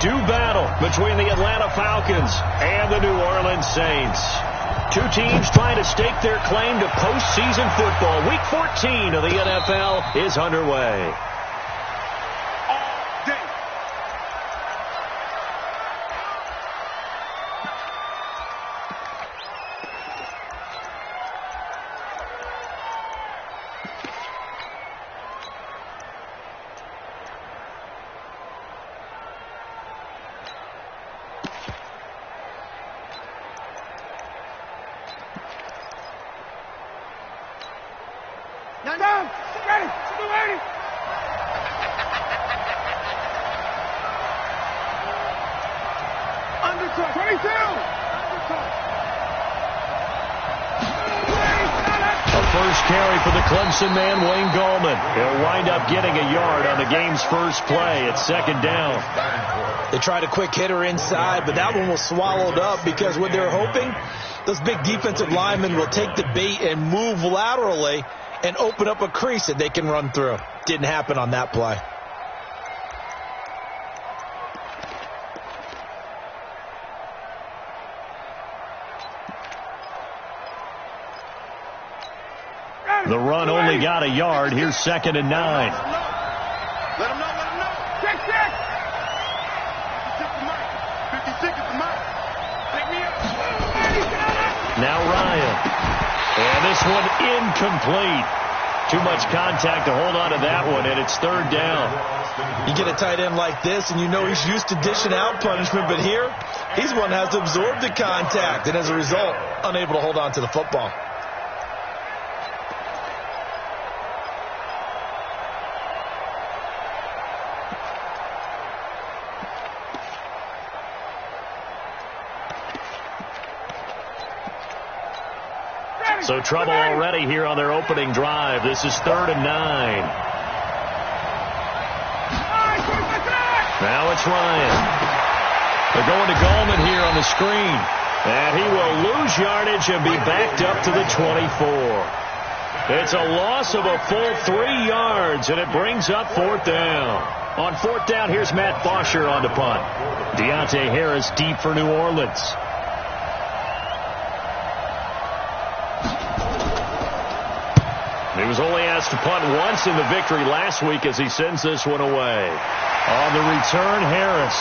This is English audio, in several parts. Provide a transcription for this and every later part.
do battle between the Atlanta Falcons and the New Orleans Saints. Two teams trying to stake their claim to postseason football. Week 14 of the NFL is underway. Down. Ready. Ready. Undercut. 22. A first carry for the Clemson man, Wayne Gallman. He'll wind up getting a yard on the game's first play. It's second down. They tried a quick hitter inside, but that one was swallowed up because what they're hoping, those big defensive linemen will take the bait and move laterally and open up a crease that they can run through. Didn't happen on that play. The run only got a yard. Here's second and 9. Let him know. Check. 56 is the mark. Take me up. Now Ryan. And this one incomplete. Too much contact to hold on to that one, and it's third down. You get a tight end like this, and you know he's used to dishing out punishment, but here, he's one that has to absorb the contact, and as a result, unable to hold on to the football. So trouble already here on their opening drive. This is third and 9. Now it's Ryan. They're going to Gallman here on the screen. And he will lose yardage and be backed up to the 24. It's a loss of a full 3 yards, and it brings up fourth down. On fourth down, here's Matt Bosher on the punt. Deontay Harris deep for New Orleans. He was only asked to punt once in the victory last week as he sends this one away. On the return, Harris.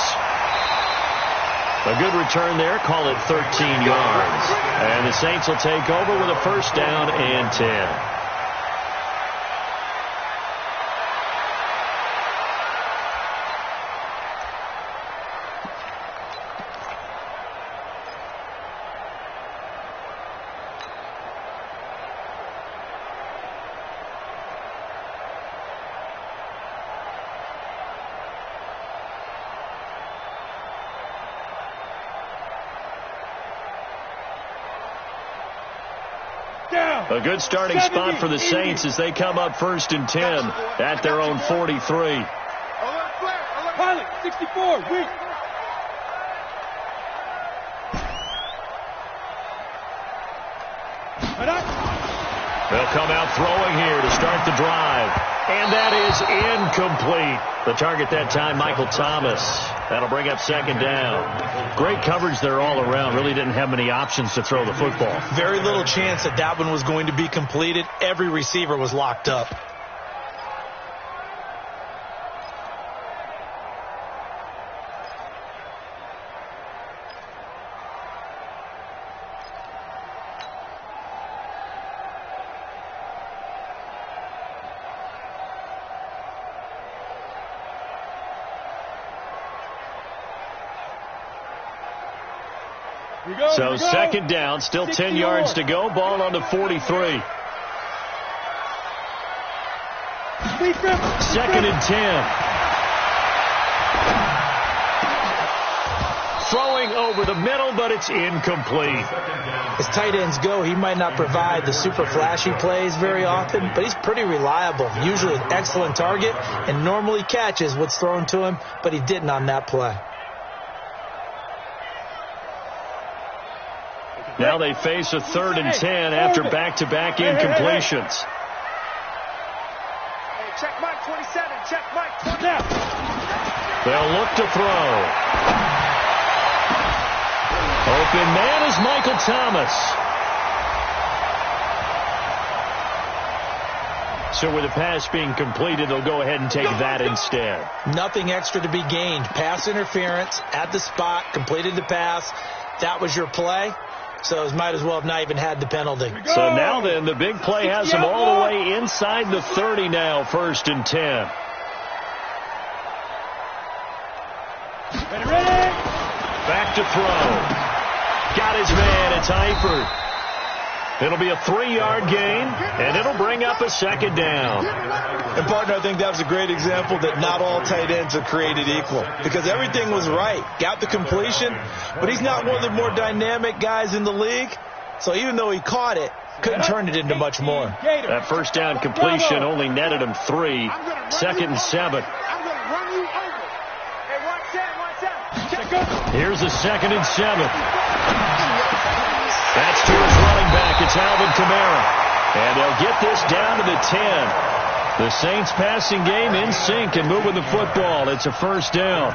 A good return there. Call it 13 yards. And the Saints will take over with a first down and 10. A good starting spot for the Saints as they come up first and 10 at their own 43. Pilot, 64, weak. They'll come out throwing here to start the drive. And that is incomplete. The target that time, Michael Thomas. That'll bring up second down. Great coverage there all around. Really didn't have many options to throw the football. Very little chance that that one was going to be completed. Every receiver was locked up. So second down, still 10 yards to go. Ball on the 43. Second and 10. Throwing over the middle, but it's incomplete. As tight ends go, he might not provide the super flashy plays very often, but he's pretty reliable. Usually an excellent target and normally catches what's thrown to him, but he didn't on that play. Now they face a third and 10 after back-to-back incompletions. Hey, check Mike 27. Check Mike 27. They'll look to throw. Open man is Michael Thomas. So with the pass being completed, they'll go ahead and take that instead. Nothing extra to be gained. Pass interference at the spot, completed the pass. That was your play. So it might as well have not even had the penalty. So now then, the big play has them all the way inside the 30 now, 1st and 10. Back to throw. Got his man. It's Eifert. It'll be a 3-yard gain, and it'll bring up a 2nd down. And, partner, I think that was a great example that not all tight ends are created equal, because everything was right. Got the completion, but he's not one of the more dynamic guys in the league. So even though he caught it, couldn't turn it into much more. That 1st down completion only netted him 3. 2nd and 7. Here's a 2nd and 7. That's to his running back. It's Alvin Kamara. And they'll get this down to the 10. The Saints passing game in sync and moving the football. It's a 1st down.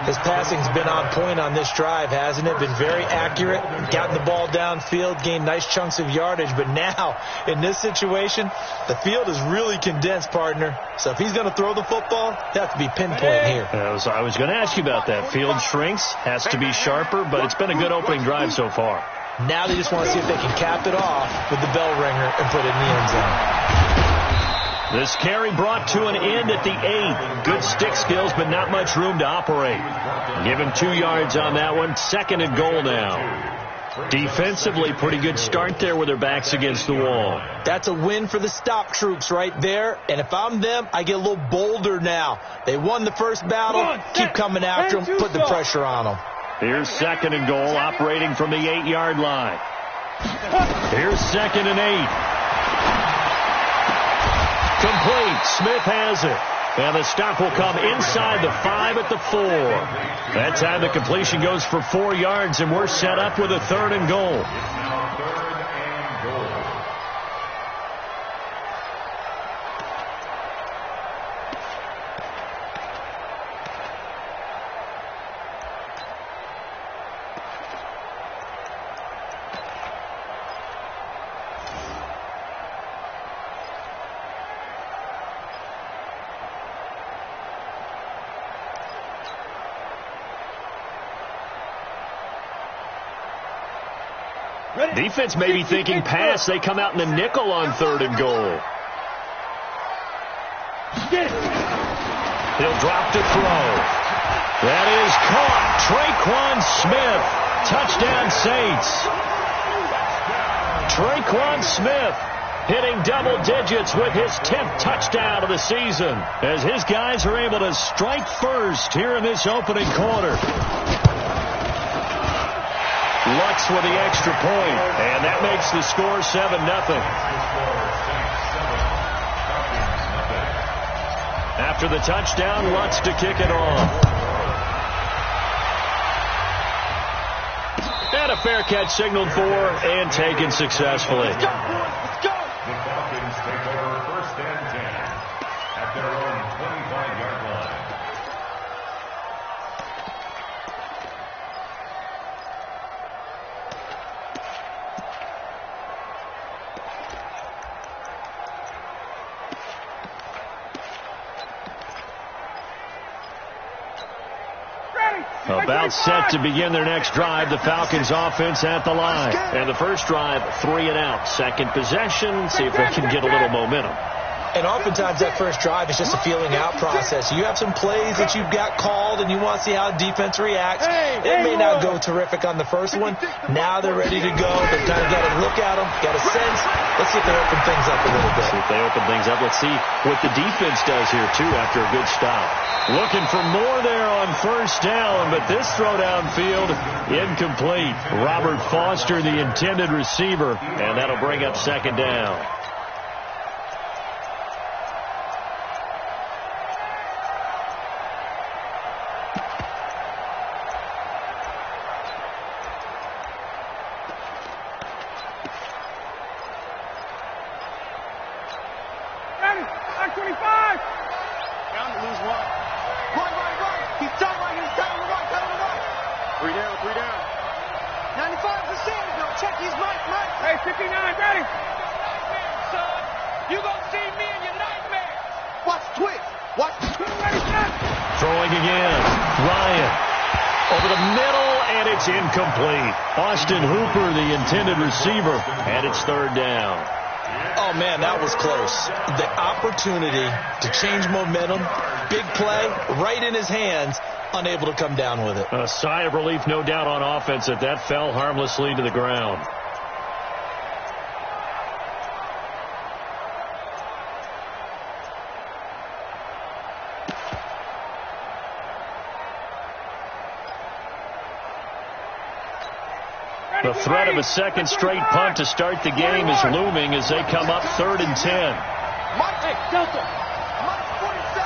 His passing's been on point on this drive, hasn't it? Been very accurate. Gotten the ball downfield, gained nice chunks of yardage. But now, in this situation, the field is really condensed, partner. So if he's going to throw the football, that has to be pinpoint here. I was going to ask you about that. Field shrinks, has to be sharper, but it's been a good opening drive so far. Now they just want to see if they can cap it off with the bell ringer and put it in the end zone. This carry brought to an end at the 8. Good stick skills, but not much room to operate. Give him 2 yards on that one. 2nd and goal now. Defensively, pretty good start there with their backs against the wall. That's a win for the stop troops right there. And if I'm them, I get a little bolder now. They won the first battle. Keep coming after them. Put the pressure on them. Here's 2nd and goal, operating from the 8-yard line. Here's 2nd and 8. Complete. Smith has it. And the stop will come inside the 5 at the 4. That time the completion goes for 4 yards, and we're set up with a 3rd and goal. Defense may be thinking pass. They come out in the nickel on 3rd and goal. He'll drop to throw. That is caught. Traquan Smith. Touchdown Saints. Traquan Smith hitting double digits with his 10th touchdown of the season as his guys are able to strike first here in this opening quarter. Lutz with the extra point, and that makes the score 7-0. After the touchdown, Lutz to kick it off. And a fair catch signaled for and taken successfully. Let's go. The Falcons take over 1st and 10 at their own 25-yard line. About set to begin their next drive. The Falcons offense at the line. And the first drive, 3 and out. Second possession, see if they can get a little momentum. And oftentimes that first drive is just a feeling out process. You have some plays that you've got called and you want to see how defense reacts. It may not go terrific on the first one. Now they're ready to go. They've kind of got to look at them, got a sense. Let's see if they open things up a little bit. See if they open things up. Let's see what the defense does here, too, after a good stop. Looking for more there on 1st down, but this throw downfield incomplete. Robert Foster, the intended receiver, and that'll bring up 2nd down. Three down, 95%. Check his mic. Hey, 59, ready? Son, you gonna see me in your nightmares. Watch twitch. Throwing again. Ryan. Over the middle, and it's incomplete. Austin Hooper, the intended receiver, and it's third down. Oh, man, that was close. The opportunity to change momentum, big play, right in his hands, unable to come down with it. A sigh of relief, no doubt, on offense that fell harmlessly to the ground. The threat of a second straight punt to start the game is looming as they come up 3rd and 10. Hey, Delta. Mike 47.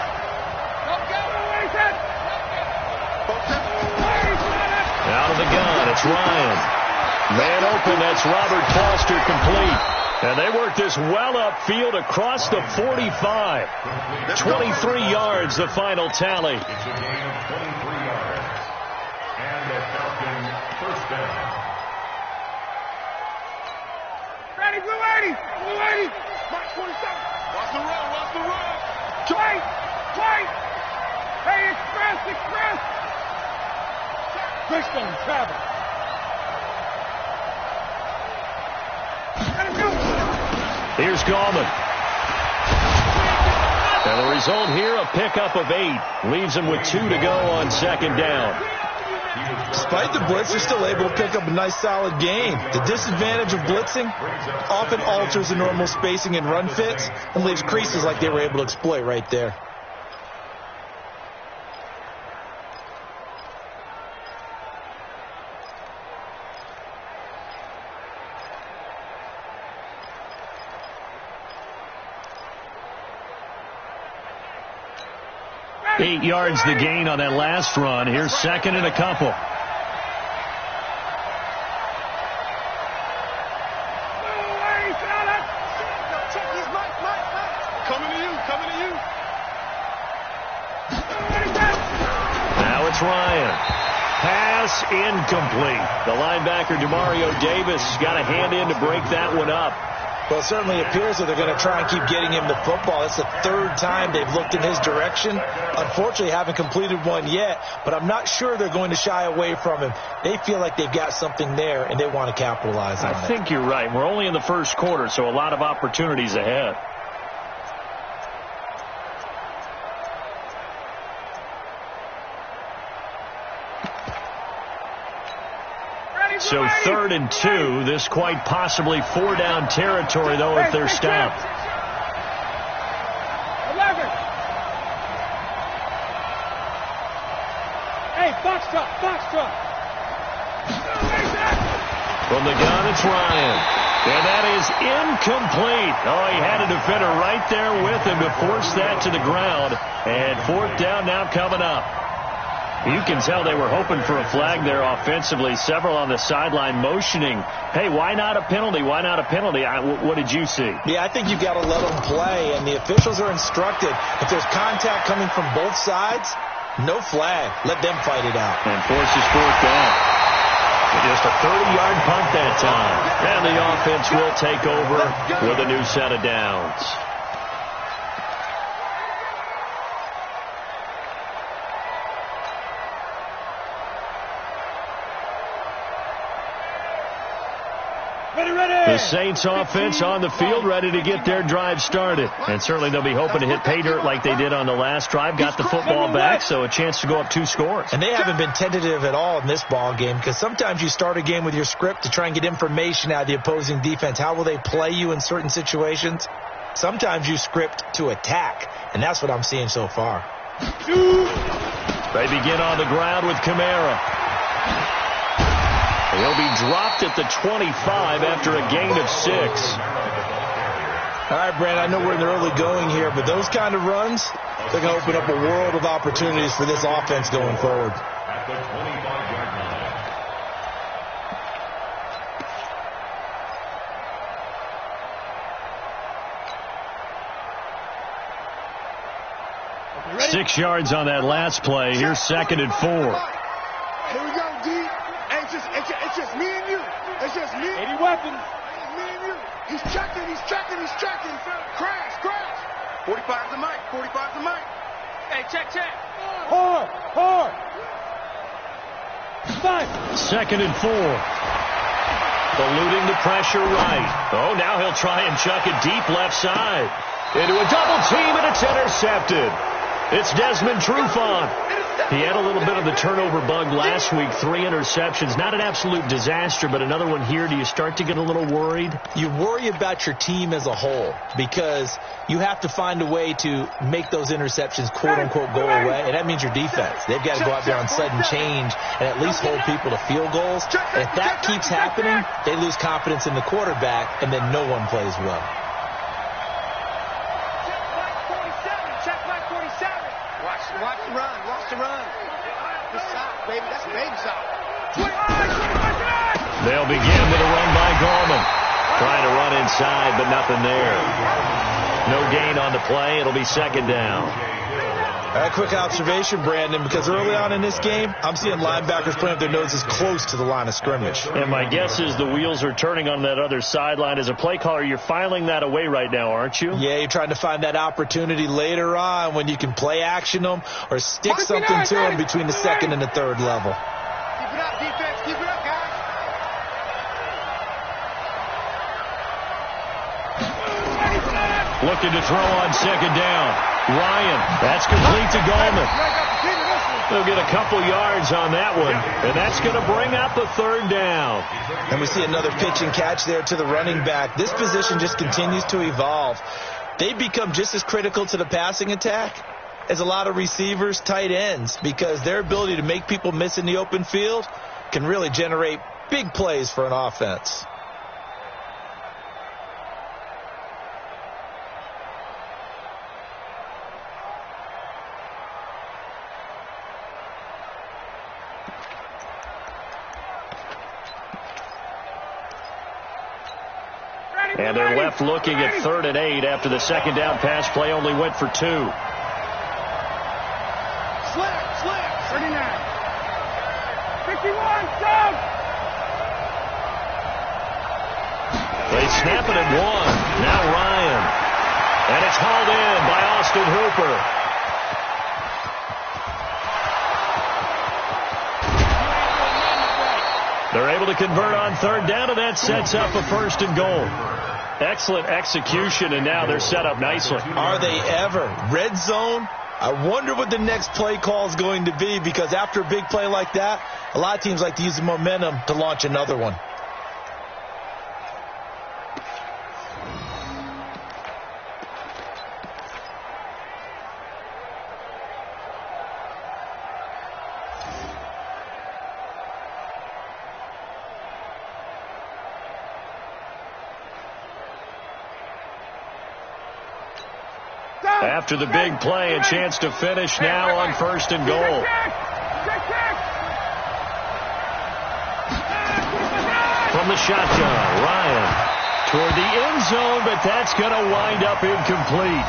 Out of the gun, it's Ryan. Man open, that's Robert Foster, complete. And they work this well upfield across the 45. 23 yards, the final tally. It's a gain of 23 yards. And the Falcons first down. Ready, blue 80. Mike 27. Watch the run. Wait. Hey, express. Fishbone, travel. Let him go. Here's Gallman. And the result here, a pickup of 8. Leaves him with 2 to go on second down. Despite the blitz, they're still able to pick up a nice, solid game. The disadvantage of blitzing often alters the normal spacing and run fits and leaves creases like they were able to exploit right there. Eight yards the gain on that last run. Here's second and a couple. Coming to you. Now it's Ryan. Pass incomplete. The linebacker, Demario Davis, got a hand in to break that one up. Well, it certainly appears that they're going to try and keep getting him the football. That's the 3rd time they've looked in his direction. Unfortunately, haven't completed one yet, but I'm not sure they're going to shy away from him. They feel like they've got something there, and they want to capitalize on it. I think you're right. We're only in the first quarter, so a lot of opportunities ahead. So 3rd and 2. This quite possibly 4-down territory, though, if they're stopped. 11. Hey, box truck. From the gun, it's Ryan. And that is incomplete. Oh, he had a defender right there with him to force that to the ground. And 4th down now coming up. You can tell they were hoping for a flag there offensively. Several on the sideline motioning, hey, why not a penalty? What did you see? Yeah, I think you've got to let them play, and the officials are instructed. If there's contact coming from both sides, no flag. Let them fight it out. And forces 4th down. Just a 30-yard punt that time. And the offense will take over with a new set of downs. The Saints offense on the field, ready to get their drive started. And certainly they'll be hoping to hit pay dirt like they did on the last drive. Got the football back, so a chance to go up 2 scores. And they haven't been tentative at all in this ball game, because sometimes you start a game with your script to try and get information out of the opposing defense. How will they play you in certain situations? Sometimes you script to attack, and that's what I'm seeing so far. They begin on the ground with Kamara. He'll be dropped at the 25 after a gain of 6. All right, Brand, I know we're in the early going here, but those kind of runs, they're going to open up a world of opportunities for this offense going forward. At the 25-yard line. 6 yards on that last play. Here's 2nd and 4. Here we go, D. It's just me and you. It's just me. 80 weapons. Me and you. He's checking. Crash. 45's the mic. Hey, check. Hard. 5. 2nd and 4. Eluding the pressure right. Oh, now he'll try and chuck it deep left side. Into a double team, and it's intercepted. It's Desmond Trufant. He had a little bit of the turnover bug last week. 3 interceptions. Not an absolute disaster, but another one here. Do you start to get a little worried? You worry about your team as a whole because you have to find a way to make those interceptions, quote-unquote, go away, and that means your defense. They've got to go out there on sudden change and at least hold people to field goals. And if that keeps happening, they lose confidence in the quarterback, and then no one plays well. Watch the run. This side, baby. That's baby side. They'll begin with a run by Gallman. Trying to run inside, but nothing there. No gain on the play. It'll be 2nd down. A quick observation, Brandon, because early on in this game, I'm seeing linebackers putting up their noses close to the line of scrimmage. And my guess is the wheels are turning on that other sideline. As a play caller, you're filing that away right now, aren't you? Yeah, you're trying to find that opportunity later on when you can play action them or stick something to them between the 2nd and the 3rd level. Keep it up, defense. Keep it up, guys. Looking to throw on 2nd down. Ryan, that's complete to Gallman. They'll get a couple yards on that one, and that's going to bring up the 3rd down. And we see another pitch and catch there to the running back. This position just continues to evolve. They become just as critical to the passing attack as a lot of receivers, tight ends, because their ability to make people miss in the open field can really generate big plays for an offense. And they're left looking at 3rd and 8 after the 2nd down pass play only went for 2. Slip. 39. 51. Down. They snap it at 1. Now Ryan. And it's hauled in by Austin Hooper. They're able to convert on 3rd down, and that sets up a 1st and goal. Excellent execution, and now they're set up nicely. Are they ever? Red zone? I wonder what the next play call is going to be, because after a big play like that, a lot of teams like to use the momentum to launch another one. After the big play, a chance to finish now on 1st and goal. From the shotgun, Ryan toward the end zone, but that's going to wind up incomplete.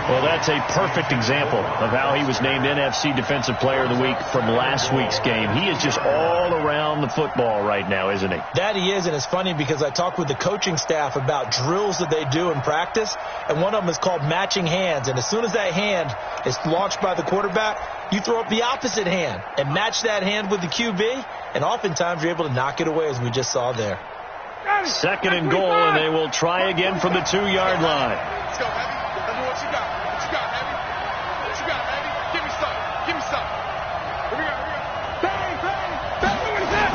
Well, that's a perfect example of how he was named NFC Defensive Player of the Week from last week's game. He is just all around the football right now, isn't he? That he is, and it's funny because I talked with the coaching staff about drills that they do in practice, and one of them is called matching hands. And as soon as that hand is launched by the quarterback, you throw up the opposite hand and match that hand with the QB, and oftentimes you're able to knock it away, as we just saw there. 2nd and goal, and they will try again from the 2-yard line. Let's go, Heavy. Let me what you got. What you got, Heavy? What you got, Heavy? Give me some. Give me some. Here we go. Bang, bang. Bang, what is that?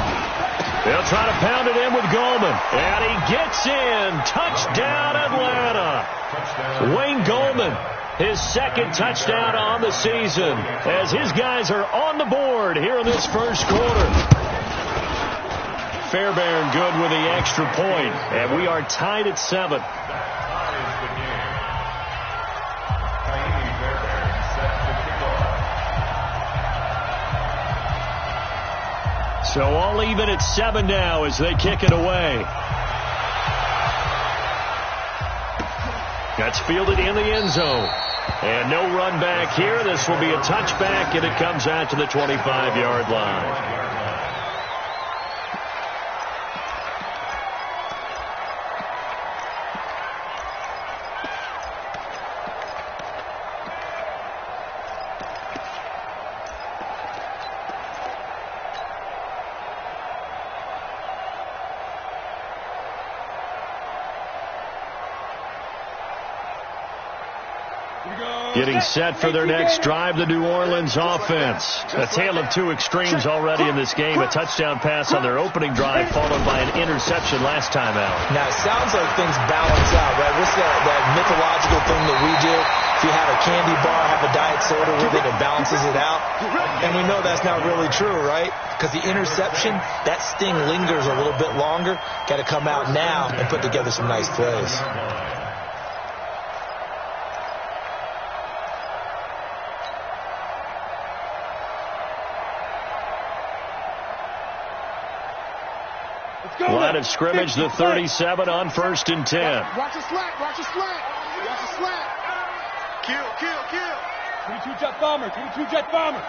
They'll try to pound it in with Gallman. And he gets in. Touchdown, Atlanta. Wayne Gallman, his 2nd touchdown on the season, as his guys are on the board here in this 1st quarter. Fairbairn good with the extra point, and we are tied at 7. So all even at 7 now as they kick it away. That's fielded in the end zone. And no run back here. This will be a touchback, and it comes out to the 25-yard line. Getting set for their next drive, the New Orleans offense. A tale of two extremes already in this game. A touchdown pass on their opening drive, followed by an interception last time out. Now, it sounds like things balance out, right? What's that mythological thing that we do? If you have a candy bar, have a diet soda with it, it balances it out. And we know that's not really true, right? Because the interception, that sting lingers a little bit longer. Got to come out now and put together some nice plays. Line of scrimmage, the 37 on 1st and 10. Watch the slant, watch the slant. Watch the slant. Kill. 22 jet bomber, 22 jet bomber.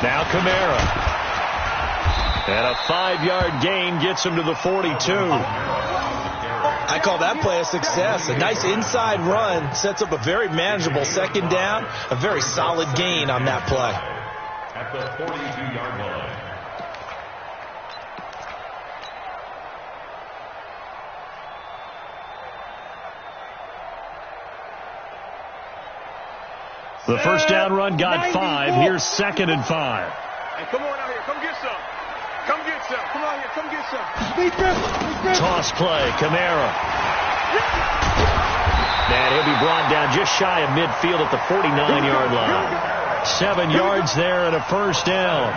Now Kamara. And a 5-yard gain gets him to the 42. I call that play a success. A nice inside run sets up a very manageable second down. A very solid gain on that play. At the 42-yard line. The first down run got 5. Here's 2nd and 5. Hey, come on out here. Come get some. Come get some. Come on here. Come get some. Toss play, Kamara. And he'll be brought down just shy of midfield at the 49-yard line. 7 yards there and a first down.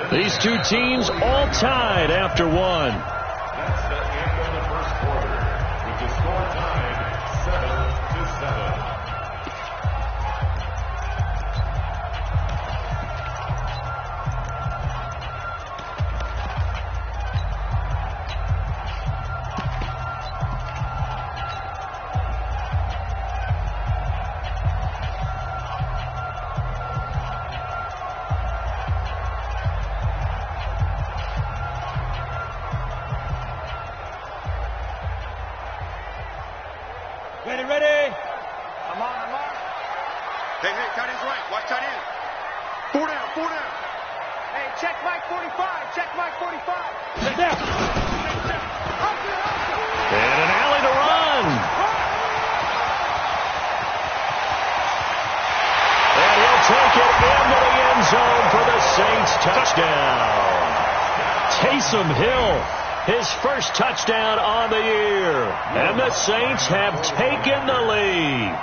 These two teams all tied after one. That's the end of the first quarter, with the score tied 7-7. Ready. I'm on. Hey, tight end's right. Watch tight end. 4 down. Hey, check Mike 45. Check Mike 45. Sit down. And an alley to run. And he'll take it into the end zone for the Saints touchdown. Taysom Hill, his first touchdown on the year. And the Saints have taken the lead.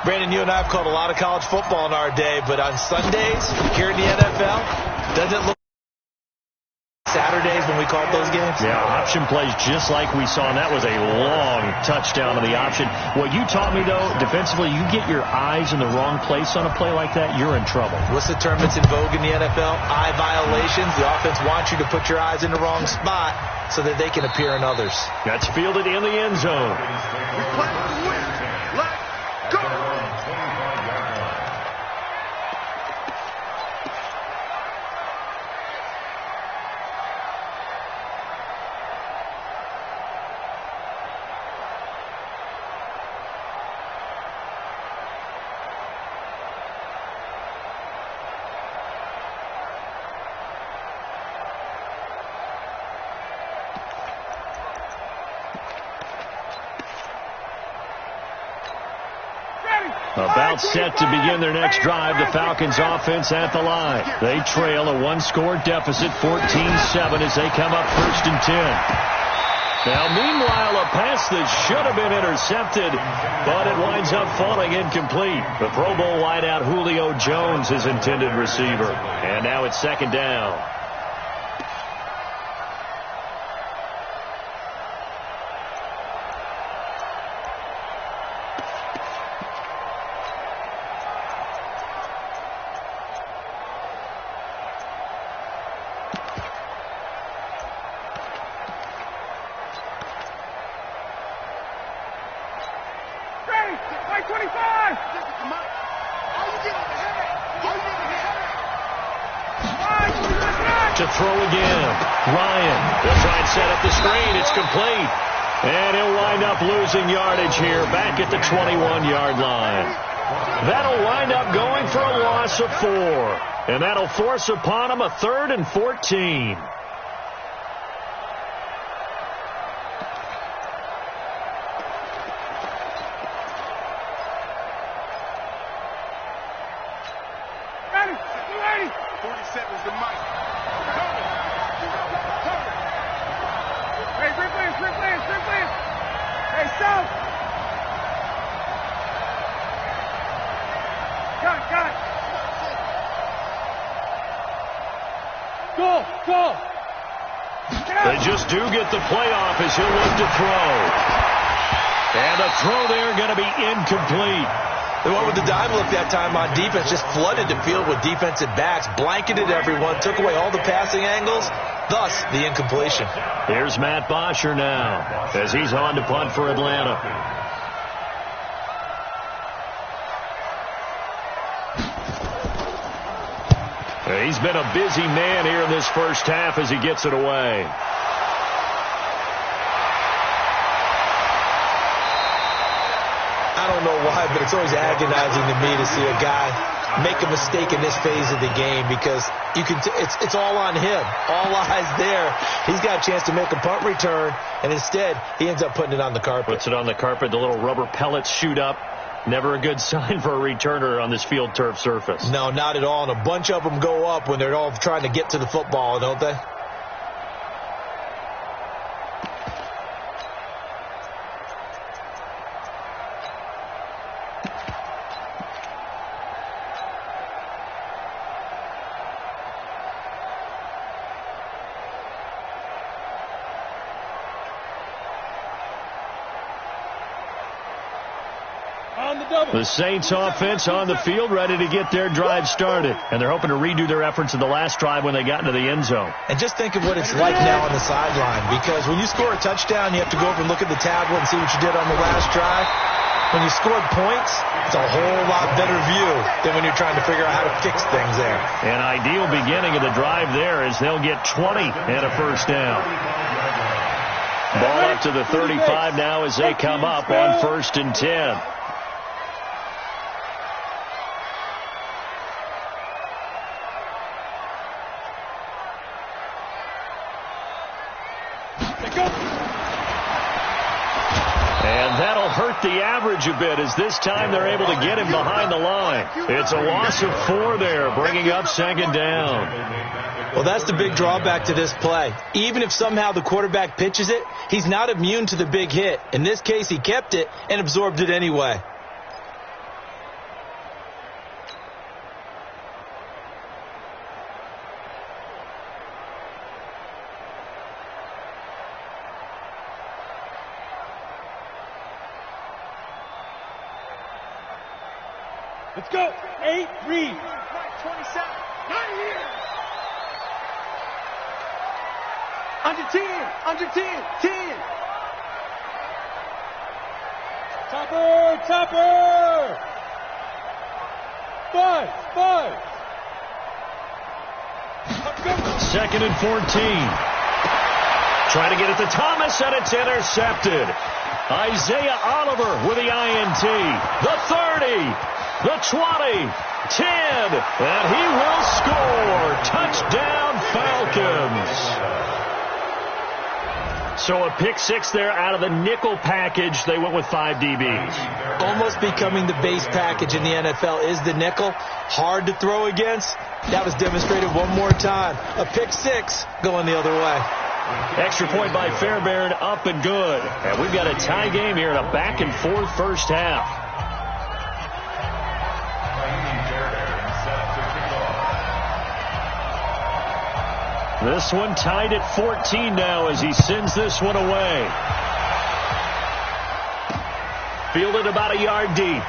Brandon, you and I have called a lot of college football in our day, but on Sundays here in the NFL, doesn't it look like Saturdays when we called those games? Yeah, option plays just like we saw, and that was a long touchdown on the option. What you taught me, though, defensively, you get your eyes in the wrong place on a play like that, you're in trouble. What's the term that's in vogue in the NFL? Eye violations. The offense wants you to put your eyes in the wrong spot so that they can appear in others. That's fielded in the end zone. We play to win. Let's go. About set to begin their next drive, the Falcons offense at the line. They trail a one-score deficit, 14-7, as they come up 1st and 10. Now, meanwhile, a pass that should have been intercepted, but it winds up falling incomplete. The Pro Bowl wideout Julio Jones, his intended receiver. And now it's 2nd down. To throw again. Ryan will try and set up the screen. It's complete. And he'll wind up losing yardage here back at the 21-yard line. That'll wind up going for a loss of 4. And that'll force upon him a 3rd and 14. They just do get the playoff as he'll look to throw. And the throw there going to be incomplete. They went with the dive look that time on defense, just flooded the field with defensive backs, blanketed everyone, took away all the passing angles, thus the incompletion. Here's Matt Bosher now as he's on to punt for Atlanta. He's been a busy man here in this first half as he gets it away. I don't know why, but it's always agonizing to me to see a guy make a mistake in this phase of the game because you can. It's all on him. All eyes there. He's got a chance to make a punt return, and instead he ends up putting it on the carpet. Puts it on the carpet. The little rubber pellets shoot up. Never a good sign for a returner on this field turf surface. No, not at all. And a bunch of them go up when they're all trying to get to the football, don't they? The Saints offense on the field, ready to get their drive started. And they're hoping to redo their efforts in the last drive when they got into the end zone. And just think of what it's like now on the sideline. Because when you score a touchdown, you have to go over and look at the tablet and see what you did on the last drive. When you scored points, it's a whole lot better view than when you're trying to figure out how to fix things there. An ideal beginning of the drive there is they'll get 20 and a first down. Ball up to the 35 now as they come up on 1st and 10. And that'll hurt the average a bit as this time they're able to get him behind the line. It's a loss of 4 there, bringing up 2nd down. Well, that's the big drawback to this play. Even if somehow the quarterback pitches it, he's not immune to the big hit. In this case, he kept it and absorbed it anyway. Let's go. 8, read. 27. Not here. Under 10. Under 10. 10. Topper. Topper. 5. 5. 2nd and 14. Trying to get it to Thomas, and it's intercepted. Isaiah Oliver with the INT. The 30. The 20, 10, and he will score. Touchdown, Falcons. So a pick 6 there out of the nickel package. They went with 5 DBs. Almost becoming the base package in the NFL is the nickel. Hard to throw against. That was demonstrated one more time. A pick 6 going the other way. Extra point by Fairbairn, up and good. And we've got a tie game here in a back-and-forth first half. This one tied at 14 now as he sends this one away. Fielded about a yard deep.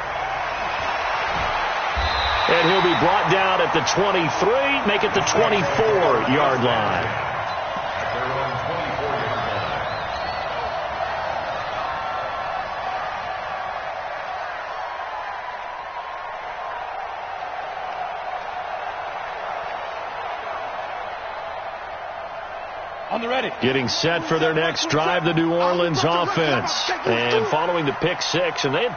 And he'll be brought down at the 23, make it the 24-yard line. On the ready. Getting set for their next drive, the New Orleans offense. And following the pick 6, and they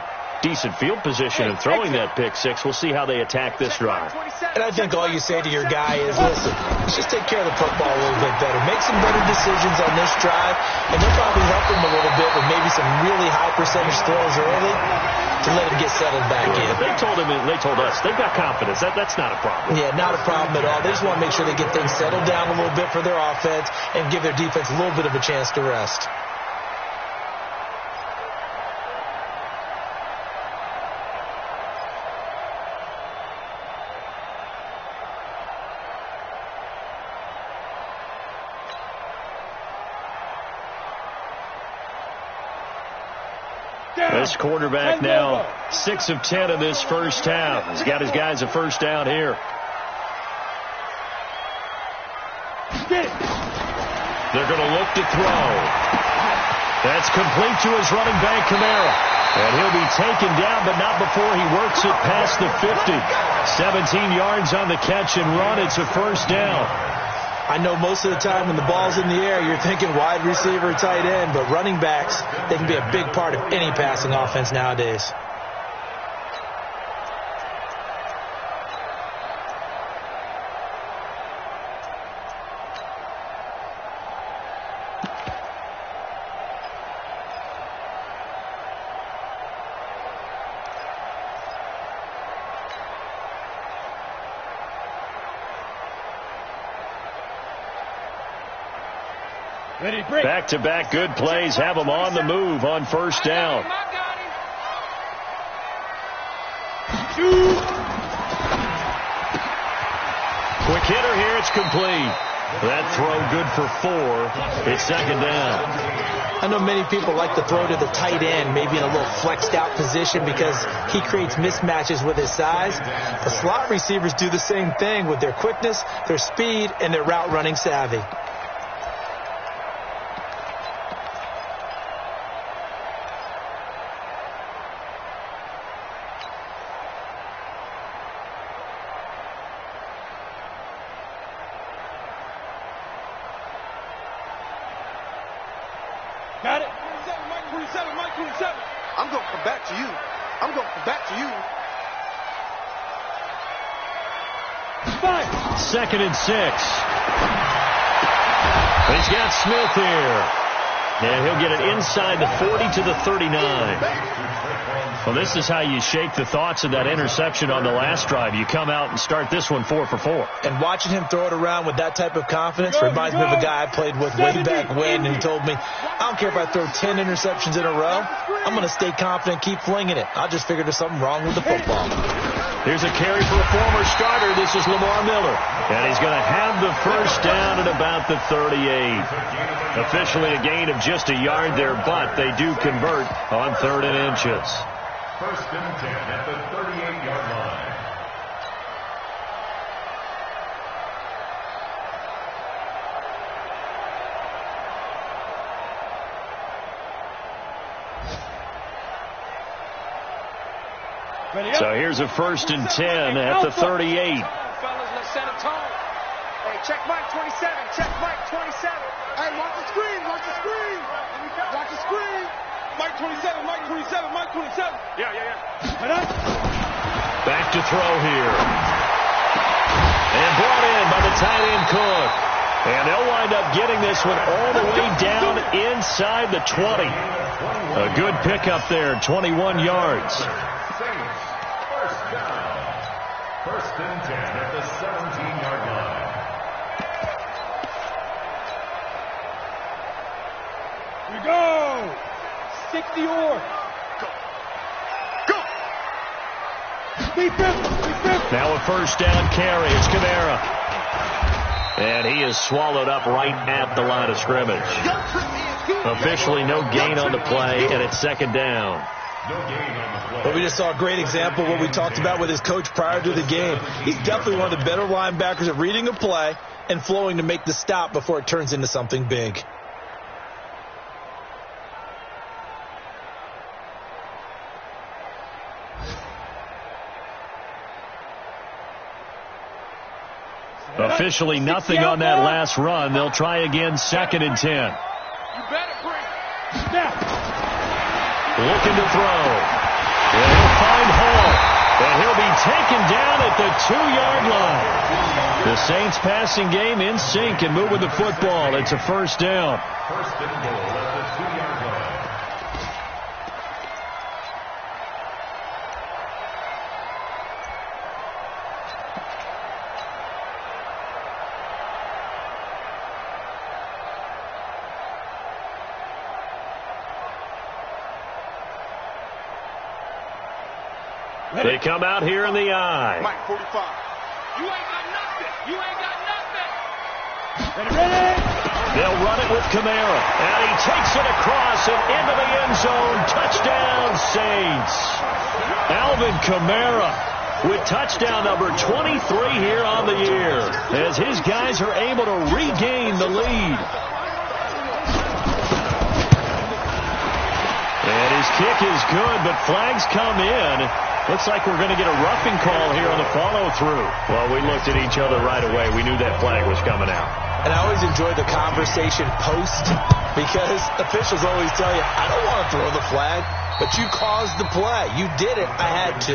decent field position in throwing that pick six. We'll see how they attack this drive. And I think all you say to your guy is, listen, let's just take care of the football a little bit better. Make some better decisions on this drive, and they'll probably help him a little bit with maybe some really high percentage throws early to let him get settled back in. They told us they've got confidence. That's not a problem. Yeah, not a problem at all. They just want to make sure they get things settled down a little bit for their offense and give their defense a little bit of a chance to rest. This quarterback now 6 of 10 in this first half. He's got his guys a first down here. They're going to look to throw. That's complete to his running back, Kamara. And he'll be taken down, but not before he works it past the 50. 17 yards on the catch and run. It's a first down. I know most of the time when the ball's in the air, you're thinking wide receiver, tight end, but running backs, they can be a big part of any passing offense nowadays. Back-to-back good plays have them on the move on first down. Quick hitter here. It's complete. That throw good for 4. It's second down. I know many people like to throw to the tight end, maybe in a little flexed out position because he creates mismatches with his size. The slot receivers do the same thing with their quickness, their speed, and their route running savvy. Got it. 27, Mike 27, Mike 27. I'm going to come back to you. I'm going to come back to you. 5. Second and 6. He's got Smith here. And he'll get it inside the 40 to the 39. Well, this is how you shake the thoughts of that interception on the last drive. You come out and start this one 4 for 4. And watching him throw it around with that type of confidence reminds me of a guy I played with way back when, and he told me, I don't care if I throw 10 interceptions in a row. I'm going to stay confident, keep flinging it. I just figured there's something wrong with the football. Here's a carry for a former starter. This is Lamar Miller. And he's going to have the first down at about the 38. Officially a gain of just a yard there, but they do convert on 3rd and inches. First and 10 at the 38-yard line. So here's a first and 10 at the 38. Fellas, let's set a tone. Hey, check Mike 27. Check Mike 27. Hey, watch the screen. Watch the screen. Watch the screen. Mike 27. Mike 27. Mike 27. Yeah. Back to throw here. And brought in by the tight end Cook. And they'll wind up getting this one all the way down inside the 20. A good pickup there, 21 yards. First down. First and 10 at the 17-yard line. We go. 60 or. Go. Defense. Now a first down carry. It's Kamara. And he is swallowed up right at the line of scrimmage. Officially no gain on the play, and it's second down. But we just saw a great example of what we talked about with his coach prior to the game. He's definitely one of the better linebackers at reading a play and flowing to make the stop before it turns into something big. Officially nothing on that last run. They'll try again, second and 10. You better bring. Snap. Looking to throw. And he'll find Hall. And he'll be taken down at the 2-yard line. The Saints passing game in sync and moving the football. It's a first down. First and goal at the 2-yard line. They come out here in the I. Mike, 45. You ain't got nothing. You ain't got nothing. They'll run it with Kamara. And he takes it across and into the end zone. Touchdown, Saints. Alvin Kamara with touchdown number 23 here on the year, as his guys are able to regain the lead. And his kick is good, but flags come in. Looks like we're going to get a roughing call here on the follow-through. Well, we looked at each other right away. We knew that flag was coming out. And I always enjoy the conversation post, because officials always tell you, I don't want to throw the flag, but you caused the play. You did it. I had to.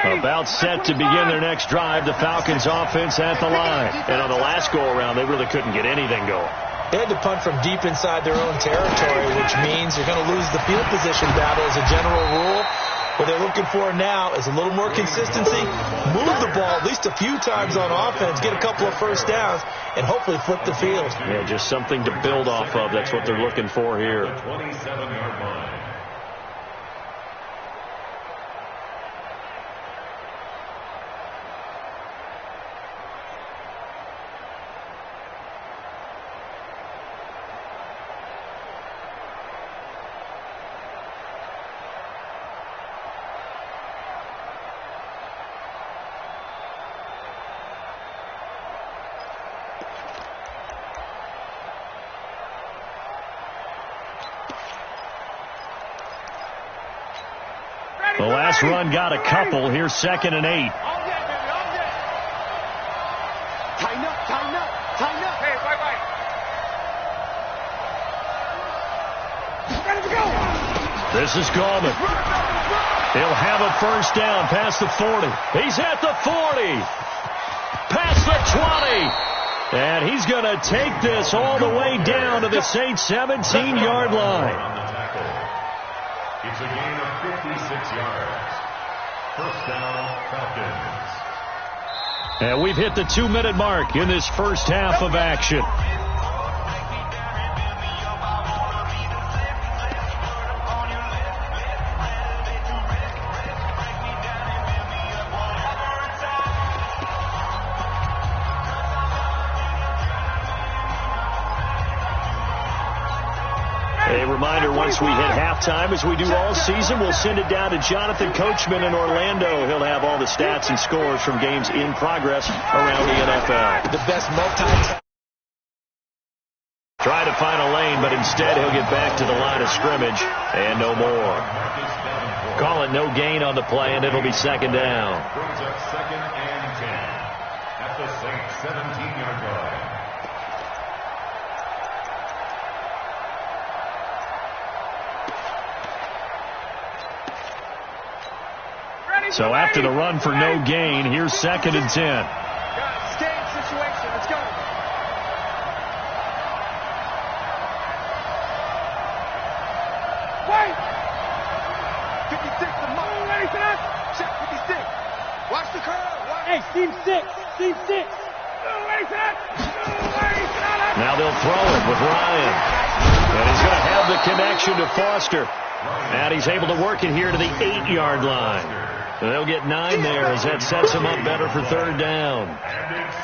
About set to begin their next drive, the Falcons offense at the line. And on the last go-around, they really couldn't get anything going. They had to punt from deep inside their own territory, which means you're going to lose the field position battle as a general rule. What they're looking for now is a little more consistency, move the ball at least a few times on offense, get a couple of first downs, and hopefully flip the field. Yeah, just something to build off of. That's what they're looking for here. 27-yard line. The last run got a couple. Here's 2nd and 8. Tighten up, tighten up, tighten up. Hey, wait. Ready to go. This is Gallman. He'll have a first down past the 40. He's at the 40. Past the 20. And he's going to take this all the way down to the Saints' 17-yard line. It's a gain of 56 yards. First down, Falcons. And we've hit the 2-minute mark in this first half of action. A reminder, once we hit halftime, as we do all season, we'll send it down to Jonathan Coachman in Orlando. He'll have all the stats and scores from games in progress around the NFL. The best Try to find a lane, but instead he'll get back to the line of scrimmage and no more. Call it no gain on the play, and it'll be 2nd down. Brings up 2nd and 10 at the Saints' 17-yard line. So after the run for no gain, here's 2nd and 10. Stage situation. Let's go. Wait. 56 to Mike. Ready for that? Check 56. Watch the curve. Hey, Steve 6. Steve 6. Ready for that? Now they'll throw it with Ryan. And he's going to have the connection to Foster. And he's able to work it here to the 8-yard line. And they'll get 9 there as that sets him up better for 3rd down.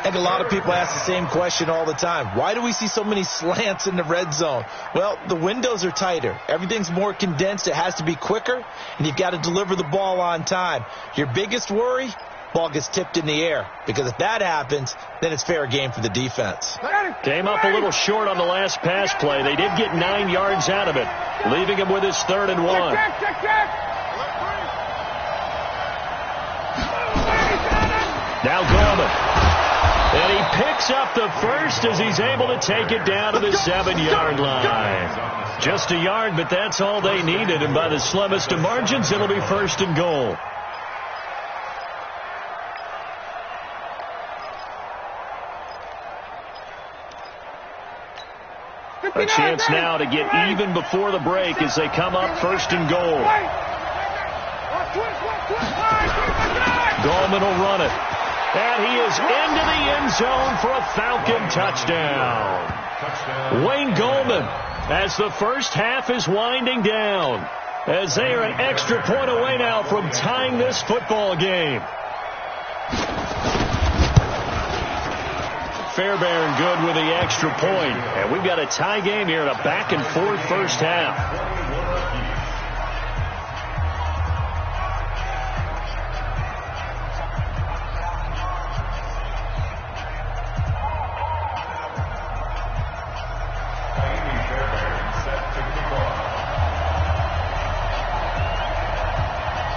And a lot of people ask the same question all the time. Why do we see so many slants in the red zone? Well, the windows are tighter. Everything's more condensed. It has to be quicker, and you've got to deliver the ball on time. Your biggest worry? ball gets tipped in the air. Because if that happens, then it's fair game for the defense. Came up a little short on the last pass play. They did get 9 yards out of it, leaving him with his 3rd and 1. Now Gorman. And he picks up the first as he's able to take it down to the 7-yard line. Just a yard, but that's all they needed. And by the slimmest of margins, it'll be 1st and goal. A chance now to get even before the break as they come up 1st and goal. Gorman will run it. And he is into the end zone for a Falcon touchdown. Wayne Goldman, as the first half is winding down, as they are an extra point away now from tying this football game. Fairbairn good with the extra point. And we've got a tie game here in a back-and-forth first half.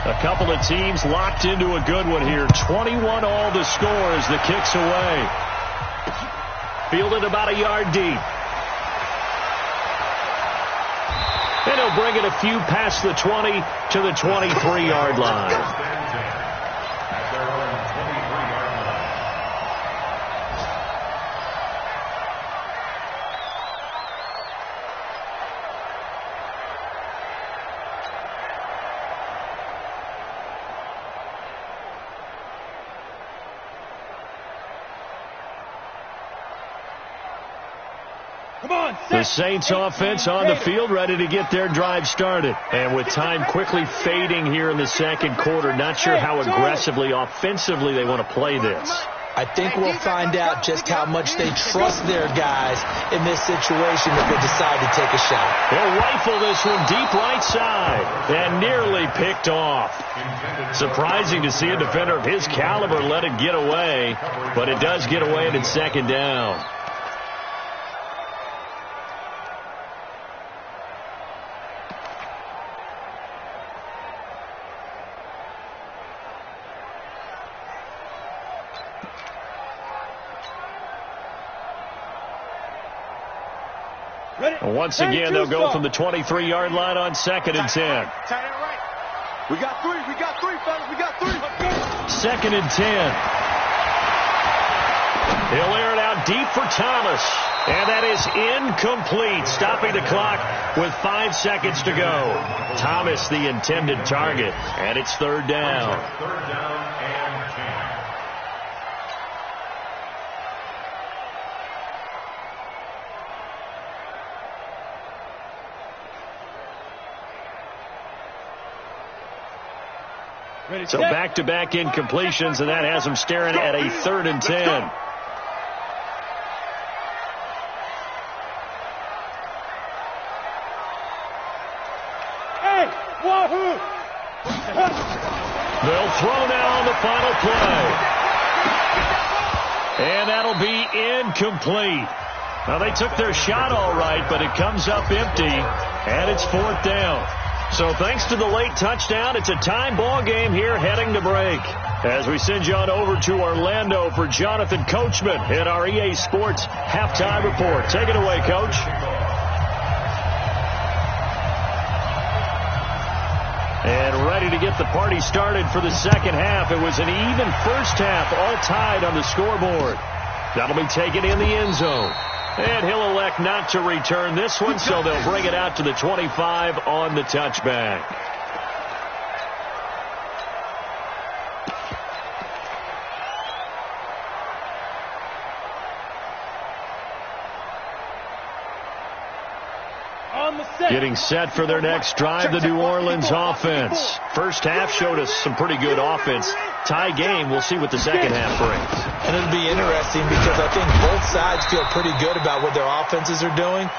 A couple of teams locked into a good one here. 21 all the score as the kick's away. Fielded about a yard deep. And he'll bring it a few past the 20 to the 23-yard line. The Saints offense on the field, ready to get their drive started. And with time quickly fading here in the second quarter, not sure how aggressively, offensively they want to play this. I think we'll find out just how much they trust their guys in this situation if they decide to take a shot. They'll rifle this one deep right side and nearly picked off. Surprising to see a defender of his caliber let it get away, but it does get away and it's 2nd down. Once again, they'll go from the 23-yard line on 2nd and 10. We got 3, fellas, we got 3. 2nd and 10. He'll air it out deep for Thomas. And that is incomplete, stopping the clock with 5 seconds to go. Thomas, the intended target, and it's 3rd down. 3rd down and 10. So back-to-back incompletions, and that has them staring at a 3rd and 10. They'll throw now on the final play. And that'll be incomplete. Now, they took their shot all right, but it comes up empty, and it's 4th down. So thanks to the late touchdown, it's a time ball game here heading to break. As we send you on over to Orlando for Jonathan Coachman in our EA Sports Halftime Report. Take it away, Coach. And ready to get the party started for the second half. It was an even first half, all tied on the scoreboard. That'll be taken in the end zone. And he'll elect not to return this one, so they'll bring it out to the 25 on the touchback. Getting set for their next drive, the New Orleans offense. First half showed us some pretty good offense. Tie game, we'll see what the second half brings. And it'll be interesting because I think both sides feel pretty good about what their offenses are doing.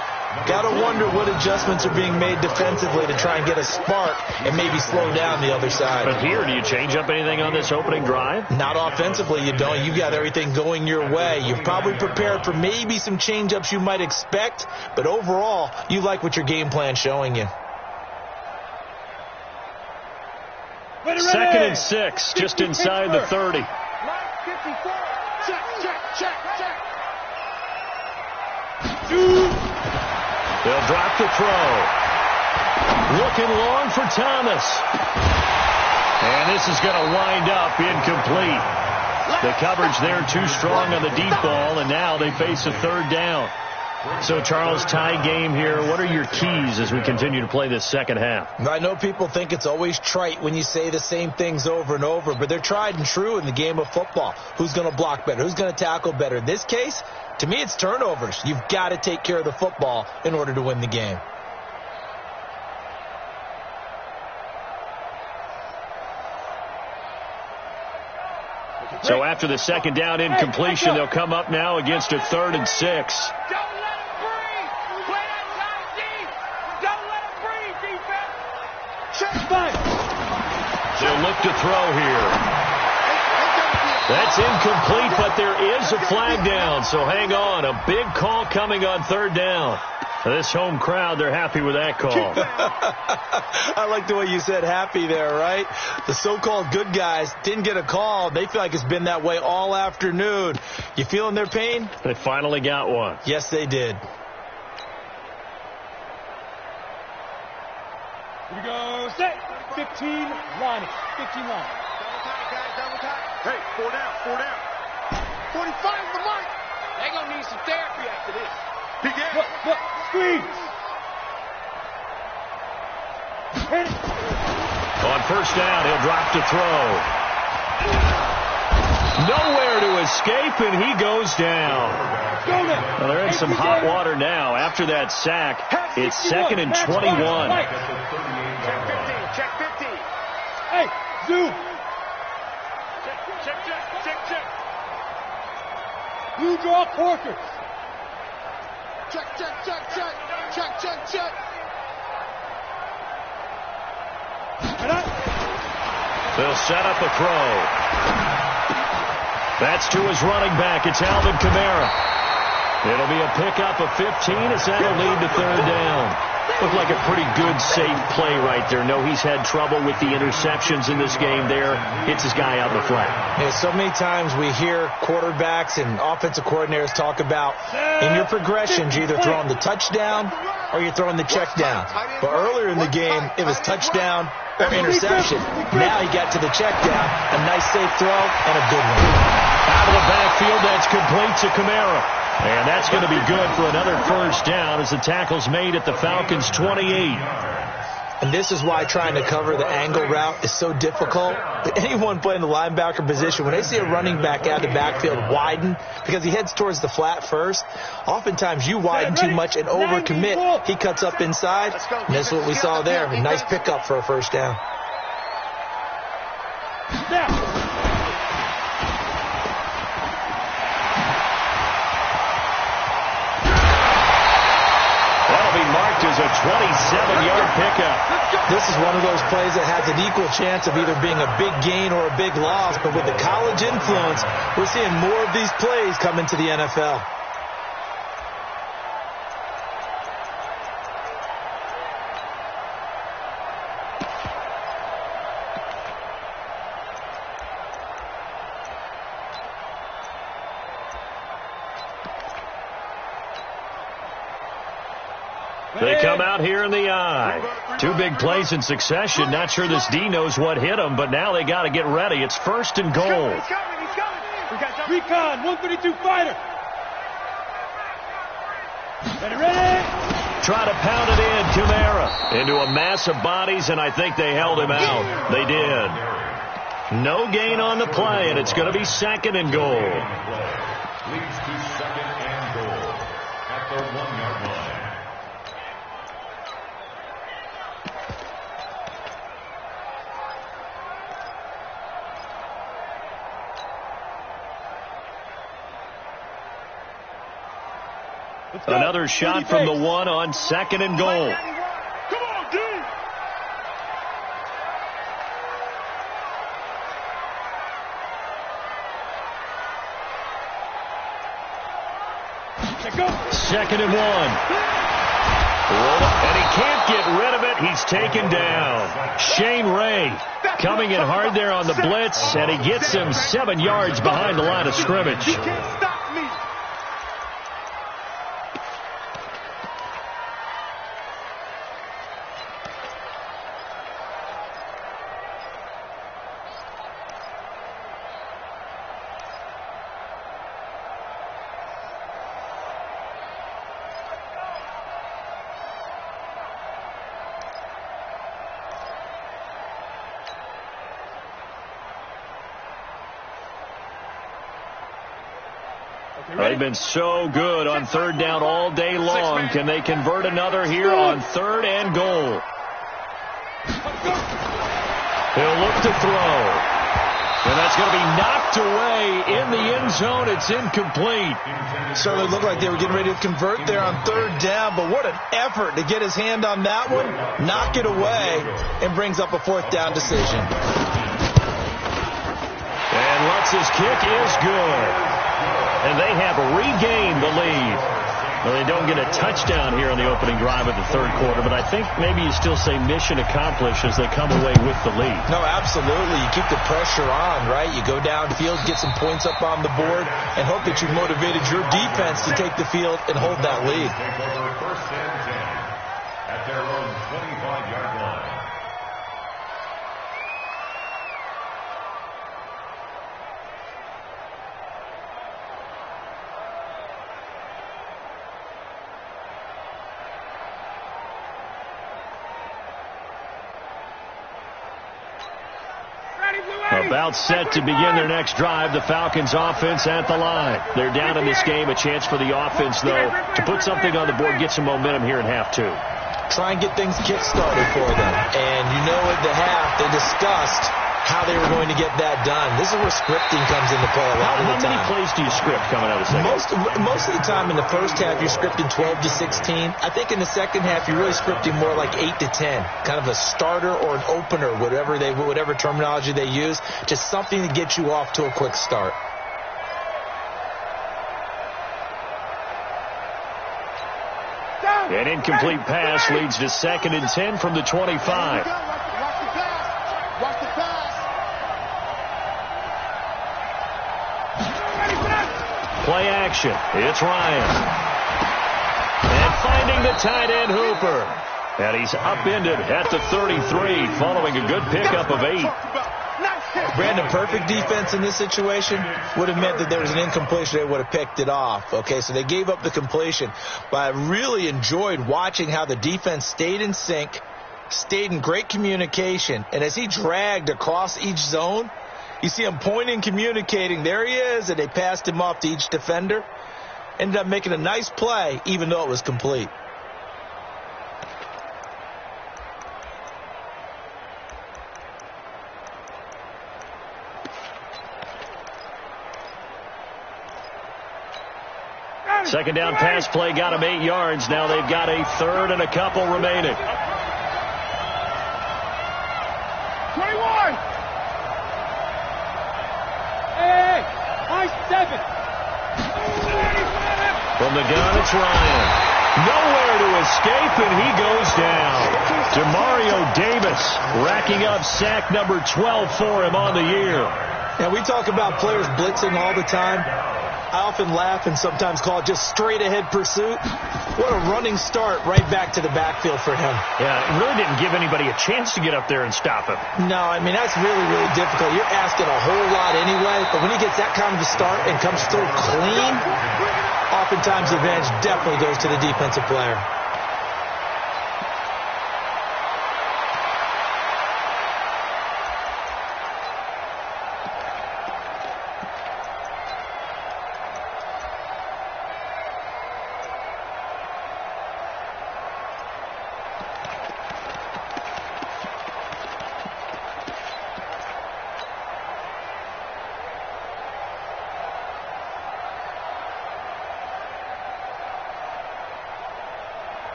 Got to wonder what adjustments are being made defensively to try and get a spark and maybe slow down the other side. But here, do you change up anything on this opening drive? Not offensively, you don't. You've got everything going your way. You're probably prepared for maybe some change-ups you might expect, but overall, you like what your game plan's showing you. 2nd and 6, just inside the 30. Mike 54. Check, check, check, check. They'll drop the throw. Looking long for Thomas. And this is going to wind up incomplete. The coverage there too strong on the deep ball, and now they face a 3rd down. So, Charles, tie game here. What are your keys as we continue to play this second half? I know people think it's always trite when you say the same things over and over, but they're tried and true in the game of football. Who's going to block better? Who's going to tackle better? In this case, to me, it's turnovers. You've got to take care of the football in order to win the game. So after the second down incompletion, they'll come up now against a 3rd and 6. Don't let him breathe. Play that tight deep. Don't let him breathe, defense. Check back. They'll look to throw here. That's incomplete, but there is a flag down, so hang on. A big call coming on 3rd down. This home crowd, they're happy with that call. I like the way you said happy there, right? The so-called good guys didn't get a call. They feel like it's been that way all afternoon. You feeling their pain? They finally got one. Yes, they did. Here we go. Set. 15 line. 15 line. Double tight, guys. Double tight. Hey, 4 down. 4 down. 45 the mark. They're going to need some therapy after this. Look, screens. Hit it. On 1st down, he'll drop to throw. Nowhere to escape, and he goes down. Well, they're in some hot water now. After that sack, it's 2nd and 21. Check 15. Hey, zoom. Check. You draw quarters. Check. They'll set up a throw. That's to his running back. It's Alvin Kamara. It'll be a pickup of 15 as that'll lead to 3rd down. Looked like a pretty good, safe play right there. No, he's had trouble with the interceptions in this game there. Hits his guy out in the flat. Yeah, so many times we hear quarterbacks and offensive coordinators talk about in your progressions, you're either throwing the touchdown or you're throwing the check down. But earlier in the game, it was touchdown or interception. Now he got to the check down. A nice, safe throw and a good one. Out of the backfield, that's complete to Kamara. And that's going to be good for another 1st down as the tackle's made at the Falcons' 28. And this is why trying to cover the angle route is so difficult. But anyone playing the linebacker position, when they see a running back out of the backfield widen, because he heads towards the flat first, oftentimes you widen too much and overcommit. He cuts up inside, and that's what we saw there. A nice pickup for a 1st down. Is a 27-yard pickup. This is one of those plays that has an equal chance of either being a big gain or a big loss, but with the college influence, we're seeing more of these plays come into the NFL. They come out here in the eye. 2 big plays in succession. Not sure this D knows what hit him, but now they got to get ready. It's 1st and goal. He's coming. We got recon, 132 fighter. Ready. Try to pound it in. Kamara into a mass of bodies, and I think they held him out. They did. No gain on the play, and it's going to be 2nd and goal. Leads to 2nd and goal at the 1-yard line. Another shot from the one on 2nd and goal. Come on, D. Go. 2nd and 1. And he can't get rid of it. He's taken down. Shane Ray coming in hard there on the blitz, and he gets him 7 yards behind the line of scrimmage. You can't stop me. They've been so good on 3rd down all day long. Can they convert another here on 3rd and goal? He'll look to throw. And that's going to be knocked away in the end zone. It's incomplete. Certainly looked like they were getting ready to convert there on 3rd down, but what an effort to get his hand on that one, knock it away, and brings up a 4th down decision. And Lutz's kick is good. And they have regained the lead. Well, they don't get a touchdown here on the opening drive of the 3rd quarter, but I think maybe you still say mission accomplished as they come away with the lead. No, absolutely. You keep the pressure on, right? You go downfield, get some points up on the board, and hope that you motivated your defense to take the field and hold that lead. Take over 1st and 10 at their own 25-yard line. About set to begin their next drive, the Falcons offense at the line. They're down in this game. A chance for the offense, though, to put something on the board, get some momentum here in half 2. Try and get things kick-started for them. And you know at the half, they discussed how they were going to get that done. This is where scripting comes into play a lot of the time. How many plays do you script coming out of the second? Most of the time in the first half, you're scripting 12 to 16. I think in the second half, you're really scripting more like 8 to 10. Kind of a starter or an opener, whatever terminology they use. Just something to get you off to a quick start. An incomplete pass leads to 2nd and 10 from the 25. Watch the pass. Play action. It's Ryan. And finding the tight end Hooper. And he's upended at the 33 following a good pickup of 8. Brandon, perfect defense in this situation would have meant that there was an incompletion. They would have picked it off. Okay, so they gave up the completion. But I really enjoyed watching how the defense stayed in sync, stayed in great communication. And as he dragged across each zone, you see him pointing, communicating. There he is, and they passed him off to each defender. Ended up making a nice play, even though it was complete. Second down pass play got him 8 yards. Now they've got a 3rd and a couple remaining. 21. Hey, nice 7. From the gun, it's Ryan. Nowhere to escape, and he goes down. Demario Davis racking up sack number 12 for him on the year. Now, we talk about players blitzing all the time. I often laugh and sometimes call it just straight-ahead pursuit. What a running start right back to the backfield for him. Yeah, it really didn't give anybody a chance to get up there and stop him. No, I mean, that's really, really difficult. You're asking a whole lot anyway, but when he gets that kind of a start and comes through clean, oftentimes the advantage definitely goes to the defensive player.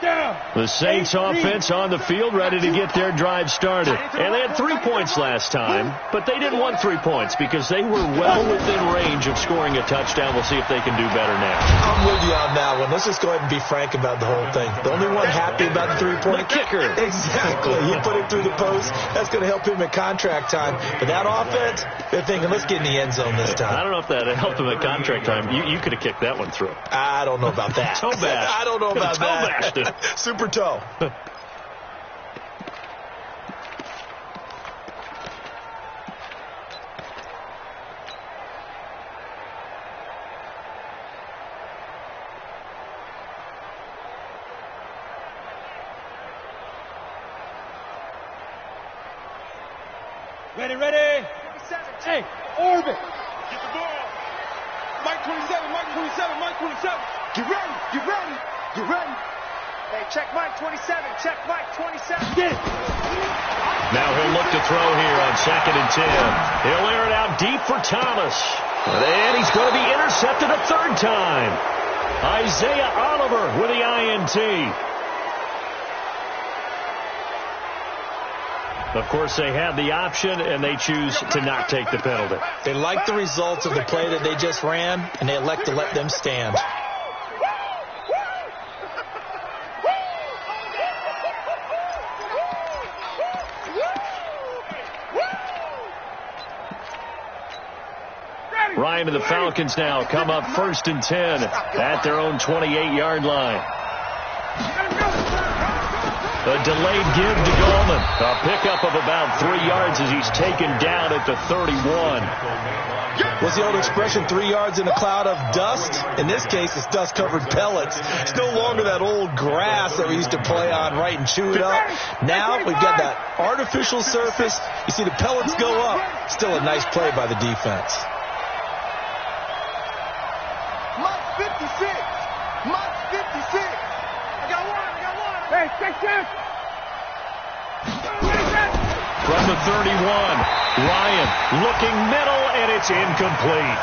The Saints offense on the field, ready to get their drive started. And they had 3 points last time, but they didn't want 3 points because they were well within range of scoring a touchdown. We'll see if they can do better now. I'm with you on that one. Let's just go ahead and be frank about the whole thing. The only one happy about the three-point kicker. Exactly. He put it through the post. That's going to help him in contract time. But that offense, they're thinking, let's get in the end zone this time. I don't know if that helped him at contract time. You could have kicked that one through. I don't know about that. Toe bash. I don't know about toe that. Bashed it. Super toe. Ready. Hey, orbit. Get the ball. Mike 27, Mike 27, Mike 27. Get ready. Hey, check Mike 27, check Mike 27. Get it. Now he'll look to throw here on 2nd and 10. He'll air it out deep for Thomas. And he's going to be intercepted a third time. Isaiah Oliver with the INT. Of course, they had the option, and they choose to not take the penalty. They like the results of the play that they just ran, and they elect to let them stand. Ryan and the Falcons now come up 1st and 10 at their own 28-yard line. A delayed give to Goldman. A pickup of about 3 yards as he's taken down at the 31. What's the old expression, 3 yards in a cloud of dust? In this case, it's dust-covered pellets. It's no longer that old grass that we used to play on, right, and chew it up. Now we've got that artificial surface. You see the pellets go up. Still a nice play by the defense. Mike 56. Mike 56. I got one. Hey, check. From the 31, Ryan looking middle, and it's incomplete.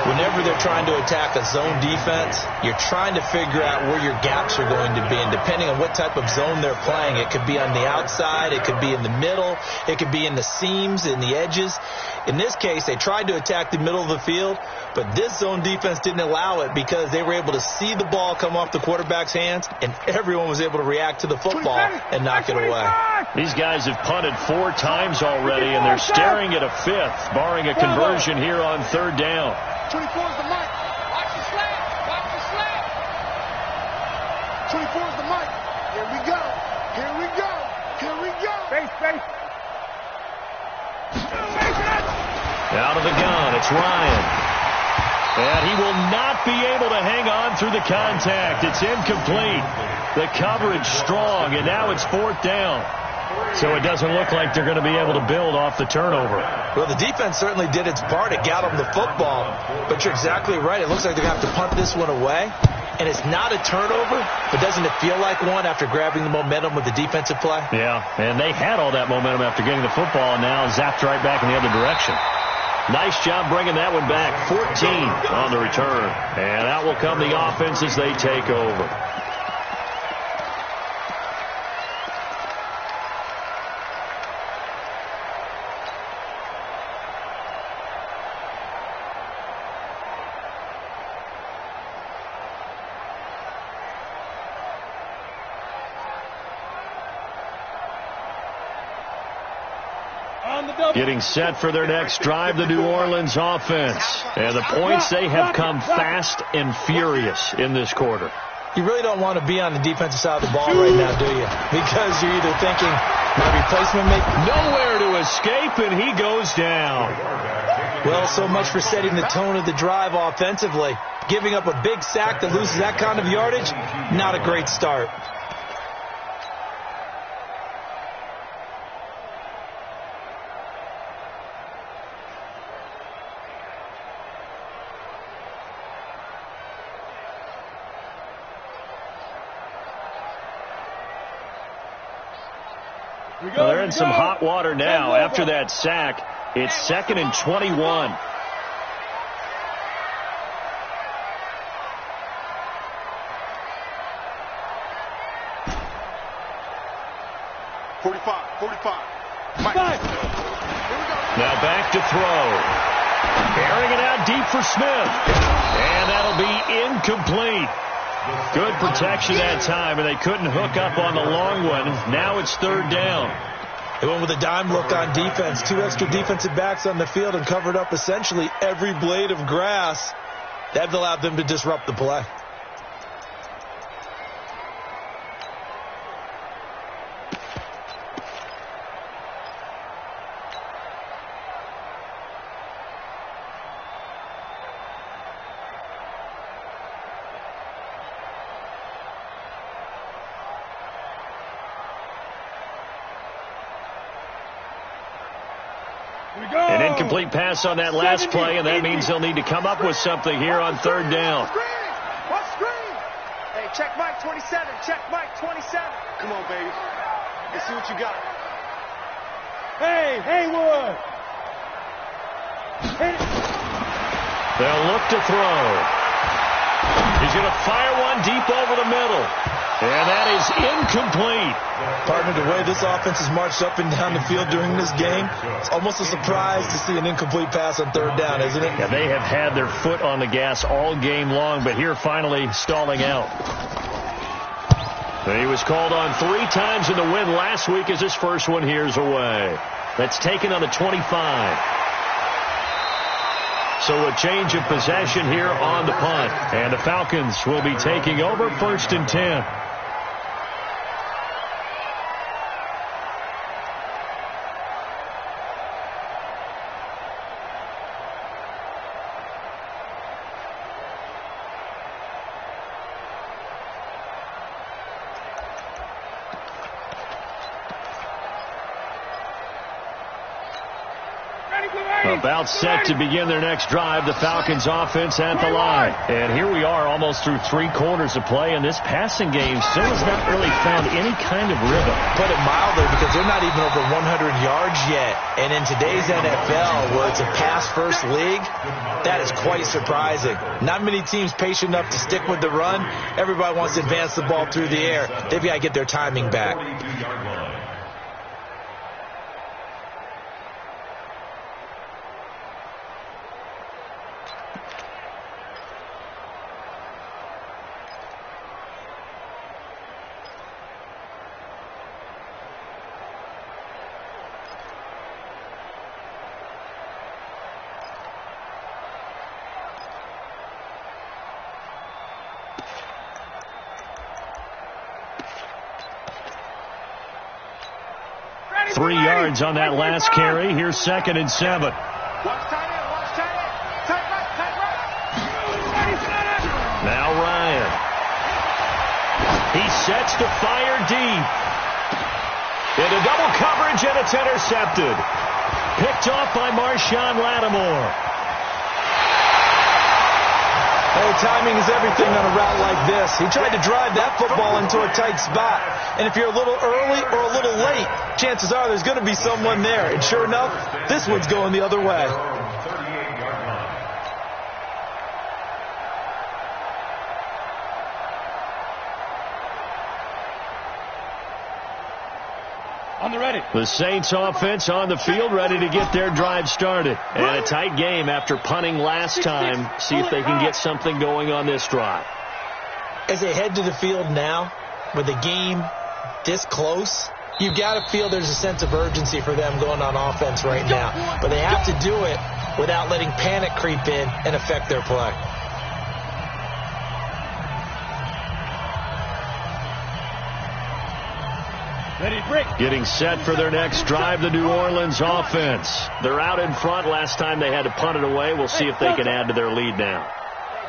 Whenever they're trying to attack a zone defense, you're trying to figure out where your gaps are going to be. And depending on what type of zone they're playing, it could be on the outside, it could be in the middle, it could be in the seams, in the edges. In this case, they tried to attack the middle of the field, but this zone defense didn't allow it because they were able to see the ball come off the quarterback's hands, and everyone was able to react to the football and knock it away. These guys have punted 4 times already, and they're staring at a 5th, barring a conversion here on 3rd down. 24 is the mic. Watch the slap. 24 is the mic. Here we go. Face. Out of the gun, it's Ryan. And he will not be able to hang on through the contact. It's incomplete. The coverage strong, and now it's 4th down. So it doesn't look like they're going to be able to build off the turnover. Well, the defense certainly did its part. It got them the football. But you're exactly right. It looks like they're going to have to punt this one away. And it's not a turnover, but doesn't it feel like one after grabbing the momentum with the defensive play? Yeah, and they had all that momentum after getting the football, and now zapped right back in the other direction. Nice job bringing that one back. 14 on the return. And out will come the offense as they take over. Getting set for their next drive, the New Orleans offense. And the points, they have come fast and furious in this quarter. You really don't want to be on the defensive side of the ball right now, do you? Because you're either thinking, my replacement make nowhere to escape, and he goes down. Well, so much for setting the tone of the drive offensively. Giving up a big sack that loses that kind of yardage, not a great start. Well, they're in some hot water now. After that sack, it's 2nd and 21. 45. Mike. Now back to throw. Airing it out deep for Smith. And that'll be incomplete. Good protection that time, and they couldn't hook up on the long one. Now it's third down. They went with a dime look on defense. 2 extra defensive backs on the field and covered up essentially every blade of grass. That allowed them to disrupt the play. An incomplete pass on that last play, and that means they'll need to come up with something here on third down. What screen? Hey, check Mike 27. Check Mike 27. Come on, baby. Let's see what you got. Hey, Haywood. They'll look to throw. He's going to fire one deep over the middle. And that is incomplete. Partner, the way this offense has marched up and down the field during this game, it's almost a surprise to see an incomplete pass on third down, isn't it? Yeah, they have had their foot on the gas all game long, but here finally stalling out. He was called on 3 times in the win last week as his first one here's away. That's taken on the 25. So a change of possession here on the punt. And the Falcons will be taking over 1st and 10. About set to begin their next drive, the Falcons offense at the line. And here we are almost through 3 quarters of play, and this passing game still has not really found any kind of rhythm. Put it mildly, because they're not even over 100 yards yet. And in today's NFL, where it's a pass-first league, that is quite surprising. Not many teams patient enough to stick with the run. Everybody wants to advance the ball through the air. They've got to get their timing back. Three yards on that last carry. Here's 2nd and 7. Watch tight end. Watch tight end. Tight right. Now Ryan. He sets to fire deep. Into double coverage, and it's intercepted. Picked off by Marshawn Lattimore. Hey, timing is everything on a route like this. He tried to drive that football into a tight spot. And if you're a little early or a little late, chances are there's going to be someone there. And sure enough, this one's going the other way. The Saints offense on the field, ready to get their drive started. And a tight game after punting last time. See if they can get something going on this drive. As they head to the field now, with the game this close, you've got to feel there's a sense of urgency for them going on offense right now. But they have to do it without letting panic creep in and affect their play. Getting set for their next drive, the New Orleans offense. They're out in front. Last time they had to punt it away. We'll see if they can add to their lead now.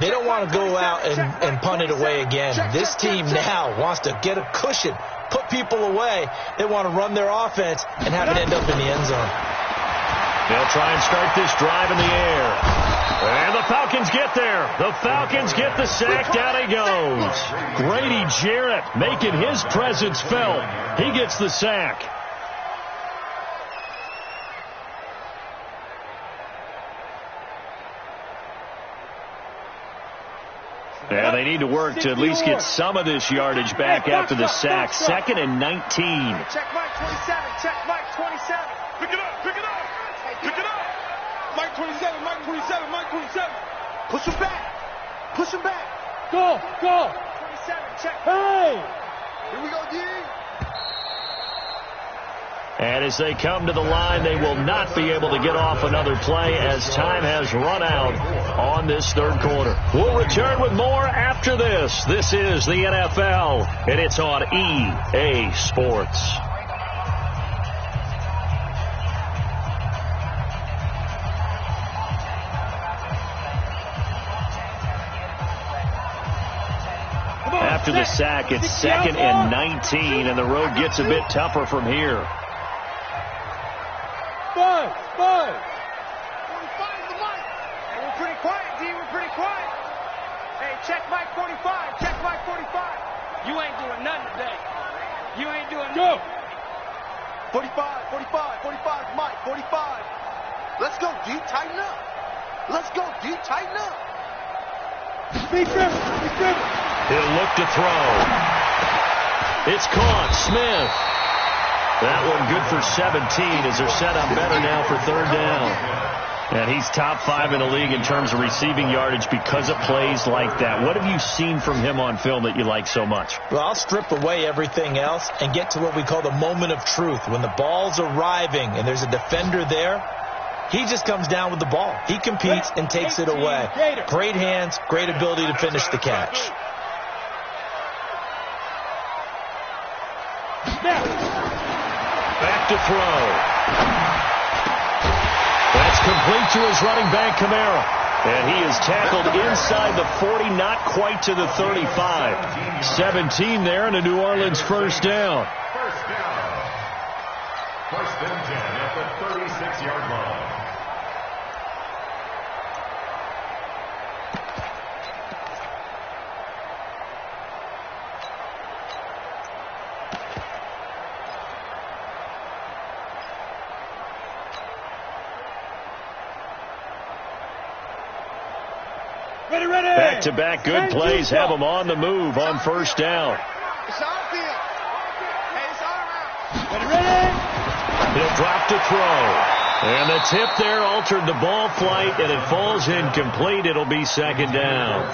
They don't want to go out and punt it away again. This team now wants to get a cushion, put people away. They want to run their offense and have it end up in the end zone. They'll try and start this drive in the air. And the Falcons get there. The Falcons get the sack. Down he goes. Grady Jarrett making his presence felt. He gets the sack. And they need to work to at least get some of this yardage back after the sack. 2nd and 19. Check Mike 27. Check Mike 27. Pick it up. Pick it up. Pick it up. Mike 27. Mike 27. Mike 27. Push him back. Push him back. Go. 27. Check. Hey. Here we go, D. And as they come to the line, they will not be able to get off another play as time has run out on this third quarter. We'll return with more after this. This is the NFL, and it's on EA Sports. After the sack, it's 2nd and 19, and the road gets a bit tougher from here. 45 is the mic. Hey, we're pretty quiet, D. We're pretty quiet. Hey, check Mike 45. Check Mike 45. You ain't doing nothing today. You ain't doing nothing. 45, Mike, 45. Let's go, D. Tighten up. Let's go, D. Tighten up. He'll look to throw. It's caught. Smith. That one good for 17 as they're set up better now for 3rd down. And he's top 5 in the league in terms of receiving yardage because of plays like that. What have you seen from him on film that you like so much? Well, I'll strip away everything else and get to what we call the moment of truth. When the ball's arriving and there's a defender there, he just comes down with the ball. He competes and takes it away. Great hands, great ability to finish the catch. Back to throw. That's complete to his running back, Kamara. And he is tackled inside the 40, not quite to the 35. 17 there and a New Orleans first down. First and 10 at the 36-yard line. Back-to-back good plays have them on the move on first down. It's on field. Hey, it's all around. He'll drop to throw. And the tip there altered the ball flight, and it falls incomplete. It'll be 2nd down.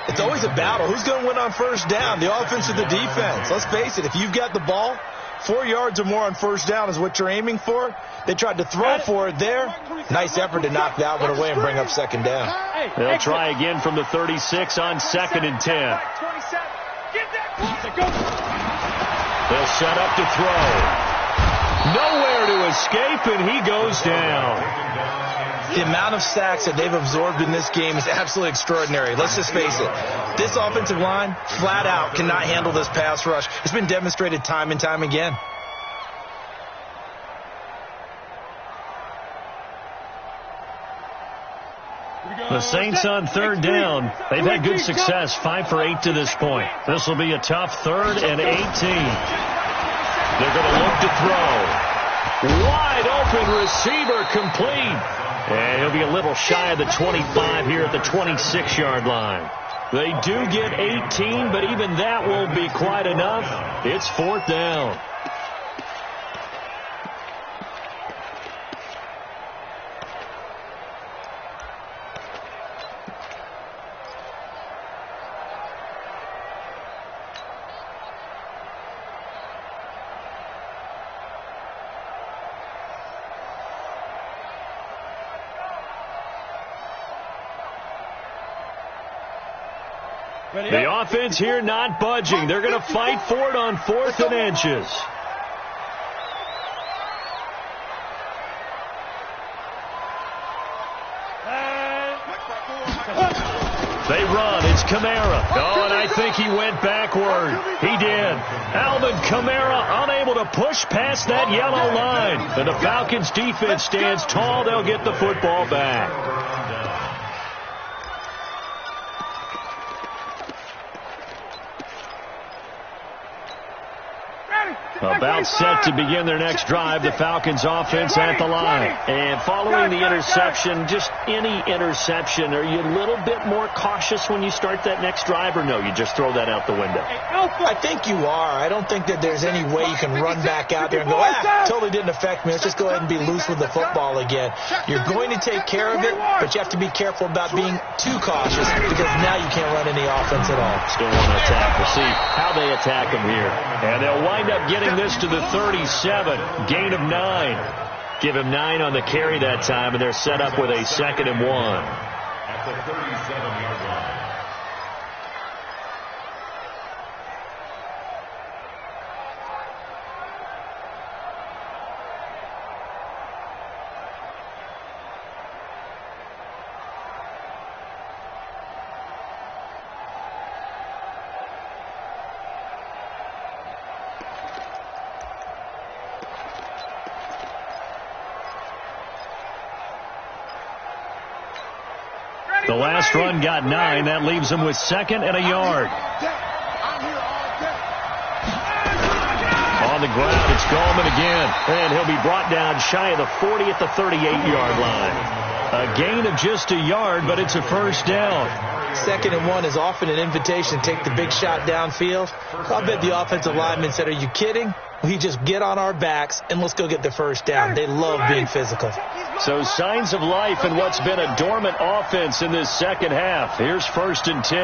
It's always a battle. Who's going to win on first down, the offense or the defense? Let's face it, if you've got the ball, 4 yards or more on first down is what you're aiming for. They tried to throw for it there. Nice effort to knock that one away and bring up 2nd down. They'll try again from the 36 on 2nd and 10. They'll set up to throw. Nowhere to escape, and he goes down. The amount of sacks that they've absorbed in this game is absolutely extraordinary. Let's just face it. This offensive line, flat out, cannot handle this pass rush. It's been demonstrated time and time again. The Saints on 3rd down. They've had good success, 5 for 8 to this point. This will be a tough 3rd and 18. They're going to look to throw. Wide open receiver complete. And he'll be a little shy of the 25 here at the 26-yard line. They do get 18, but even that won't be quite enough. It's 4th down. The offense here not budging. They're going to fight for it on 4th and inches. They run. It's Kamara. Oh, and I think he went backward. He did. Alvin Kamara unable to push past that yellow line. And the Falcons defense stands tall. They'll get the football back. About set to begin their next drive, the Falcons offense at the line. And following the interception, just any interception, are you a little bit more cautious when you start that next drive, or no, you just throw that out the window? I think you are. I don't think that there's any way you can run back out there and go, totally didn't affect me. Let's just go ahead and be loose with the football again. You're going to take care of it, but you have to be careful about being too cautious because now you can't run any offense at all. Still want to attack. We'll see how they attack them here. And they'll wind up getting this to the 37, gain of 9. Give him 9 on the carry that time, and they're set up with a 2nd and 1. At the 37-yard line. The last run got 9. That leaves him with 2nd and a yard. On the ground, it's Gallman again. And he'll be brought down shy of the 40 at the 38-yard line. A gain of just a yard, but it's a first down. 2nd and 1 is often an invitation to take the big shot downfield. I bet the offensive lineman said, are you kidding? We just get on our backs and let's go get the first down. They love being physical. So signs of life in what's been a dormant offense in this second half. Here's 1st and 10.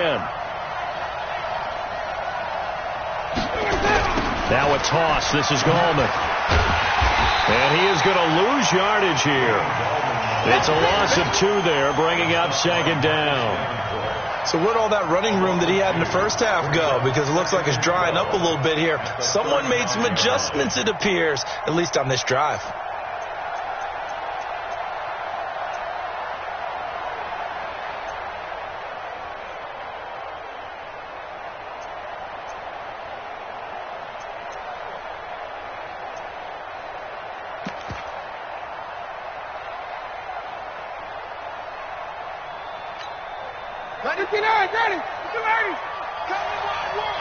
Now a toss. This is Gallman. And he is going to lose yardage here. It's a loss of 2 there, bringing up 2nd down. So where'd all that running room that he had in the first half go? Because it looks like it's drying up a little bit here. Someone made some adjustments, it appears, at least on this drive. Ready. Come to my world.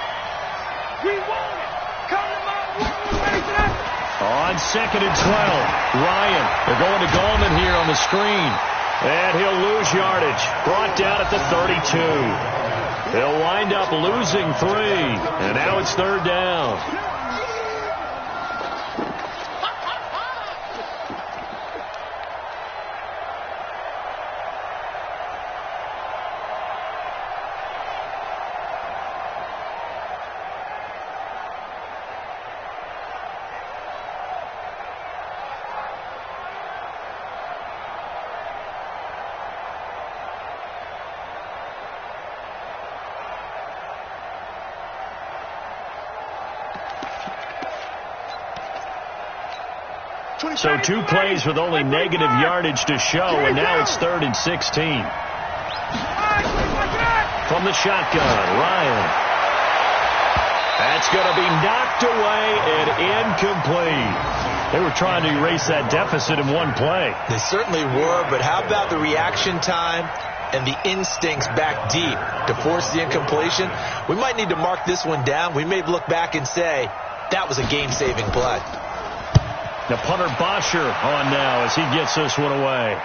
We want it. Come to my world. We ready for that? On 2nd and 12, Ryan. They're going to Gallman here on the screen. And he'll lose yardage. Brought down at the 32. He'll wind up losing 3. And now it's 3rd down. So 2 plays with only negative yardage to show, and now it's 3rd and 16. From the shotgun, Ryan. That's going to be knocked away and incomplete. They were trying to erase that deficit in 1 play. They certainly were, but how about the reaction time and the instincts back deep to force the incompletion? We might need to mark this one down. We may look back and say, that was a game-saving play. The punter Bosher on now as he gets this one away.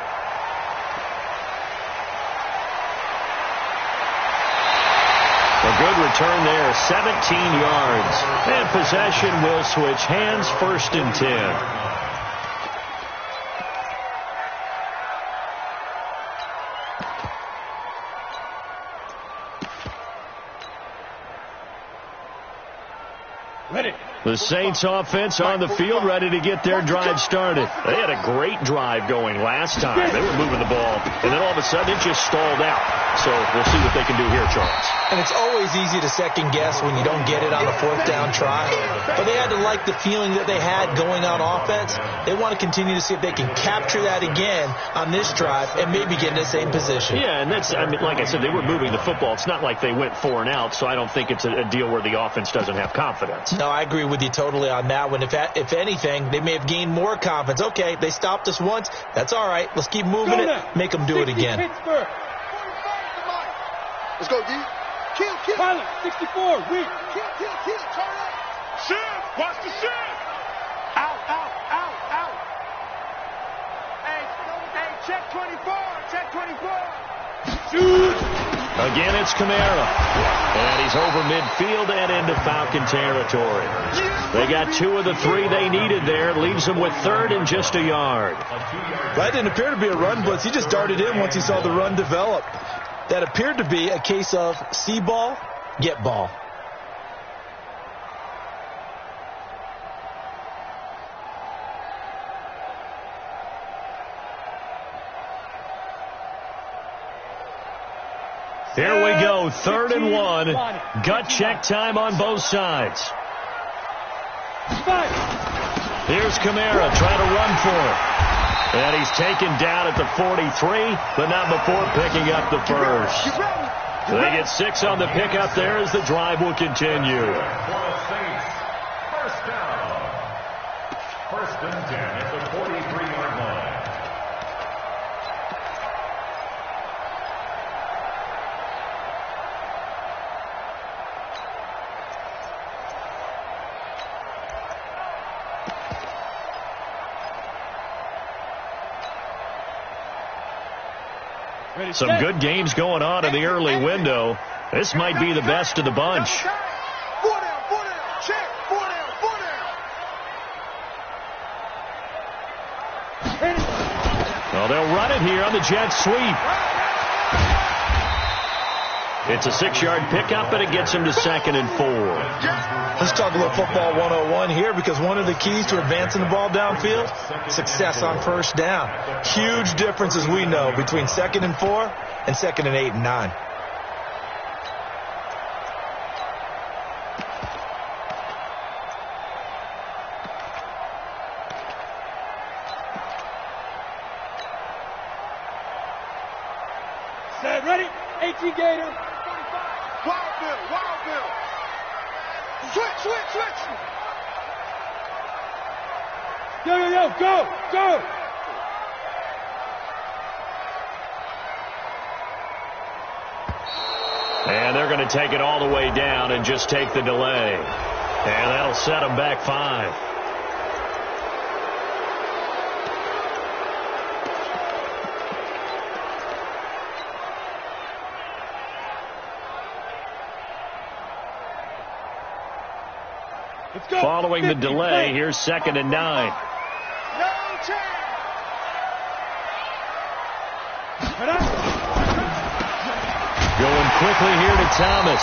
A good return there, 17 yards. And possession will switch hands, 1st and 10. The Saints offense on the field, ready to get their drive started. They had a great drive going last time. They were moving the ball, and then all of a sudden it just stalled out. So we'll see what they can do here, Charles. And it's always easy to second guess when you don't get it on a 4th down try. But they had to like the feeling that they had going on offense. They want to continue to see if they can capture that again on this drive and maybe get in the same position. Yeah, and that's, I mean, like I said, they were moving the football. It's not like they went 4 and out, so I don't think it's a deal where the offense doesn't have confidence. No, I agree with you totally on that one. If anything, they may have gained more confidence. Okay, they stopped us once. That's all right. Let's keep moving it. Make them do it again. Let's go, D. Kill. Pilot, 64. Weak. Kill. Turn up. Shift. Watch the shift. Out, out, out, out. Hey, check 24. Check 24. Shoot. Again, it's Kamara. And he's over midfield and into Falcon territory. They got 2 of the 3 they needed there. Leaves them with 3rd and just a yard. That didn't appear to be a run blitz. He just darted in once he saw the run develop. That appeared to be a case of see ball, get ball. Here we go, 3rd and 1. Gut check time on both sides. Here's Kamara trying to run for it. And he's taken down at the 43, but not before picking up the first. They get 6 on the pickup there as the drive will continue. First down. 1st and 10 at the 43-yard line. Some good games going on in the early window. This might be the best of the bunch. 4 down, 4 down. Check. 4 down, 4 down. Well, they'll run it here on the jet sweep. It's a 6-yard pickup, and it gets him to 2nd and 4. Let's talk a little football 101 here, because one of the keys to advancing the ball downfield, success on first down. Huge difference, as we know, between 2nd and 4 and 2nd and 8 and 9. Set, ready? 18 Gator. Wild Bill, Wild Bill. Switch, switch, switch. Yo, yo, yo, go, go. And they're going to take it all the way down and just take the delay. And that'll set them back 5. Following the delay, here's 2nd and 9. No chance. Going quickly here to Thomas.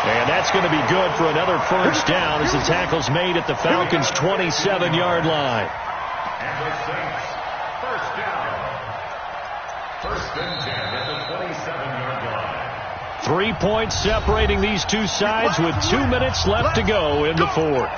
And that's going to be good for another first down as the tackle's made at the Falcons' 27-yard line. And the Saints, first down. 1st and 10 at the 27-yard line. 3 points separating these two sides with 2 minutes left to go in the 4th.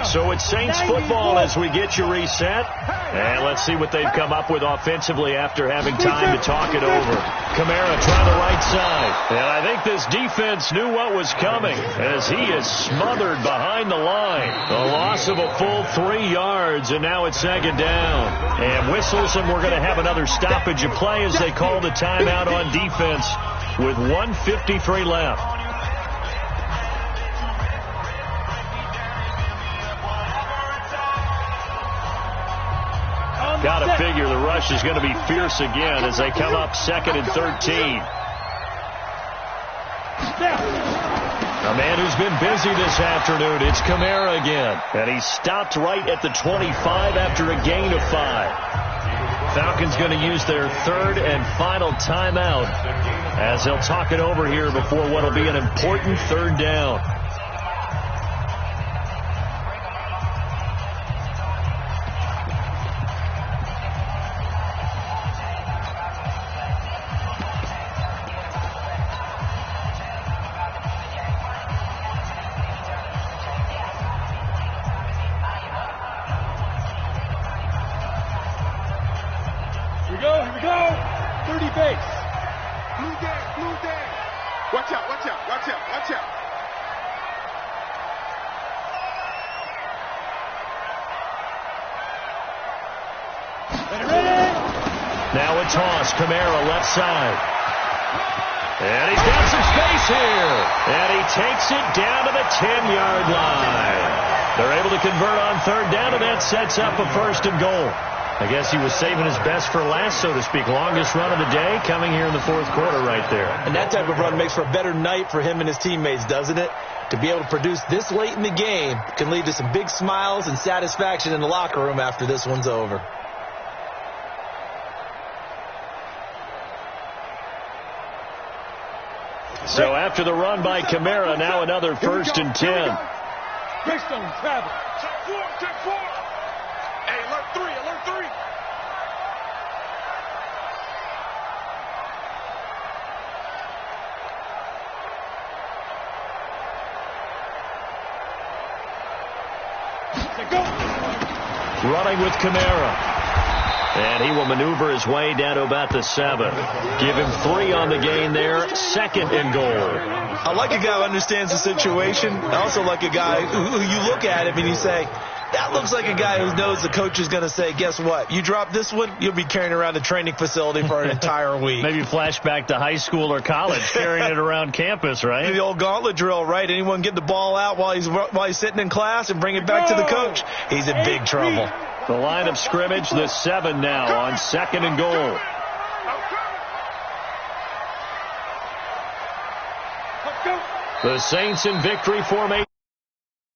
So it's Saints football as we get you reset. And let's see what they've come up with offensively after having time to talk it over. Kamara trying the right side. And I think this defense knew what was coming as he is smothered behind the line. A loss of a full 3 yards, and now it's 2nd down. And whistles, and we're going to have another stoppage of play as they call the timeout on defense with 1:53 left. Got to figure the rush is going to be fierce again as they come up 2nd and 13. A man who's been busy this afternoon, it's Kamara again. And he stopped right at the 25 after a gain of 5. Falcons going to use their 3rd and final timeout as they'll talk it over here before what will be an important 3rd down. Here we go. 30 base. Blue day, blue day. Watch out, watch out, watch out, watch out. Now a toss. Kamara left side. And he's got some space here. And he takes it down to the 10-yard line. They're able to convert on third down, and that sets up a first and goal. I guess he was saving his best for last, so to speak. Longest run of the day coming here in the fourth quarter right there. And that type of run makes for a better night for him and his teammates, doesn't it? To be able to produce this late in the game can lead to some big smiles and satisfaction in the locker room after this one's over. So after the run by Kamara, now another first and 10. Big stone, travel. Check four. Hey, alert three. Go. Running with Kamara. And he will maneuver his way down to about the 7. Give him 3 on the gain there. Second and goal. I like a guy who understands the situation. I also like a guy who you look at him and you say, that looks like a guy who knows the coach is going to say, guess what? You drop this one, you'll be carrying around a training facility for an entire week. Maybe flashback to high school or college, carrying it around campus, right? The old gauntlet drill, right? Anyone get the ball out while he's sitting in class and bring it back to the coach? He's in big trouble. The line of scrimmage, the 7 now on second and goal. The Saints in victory formation.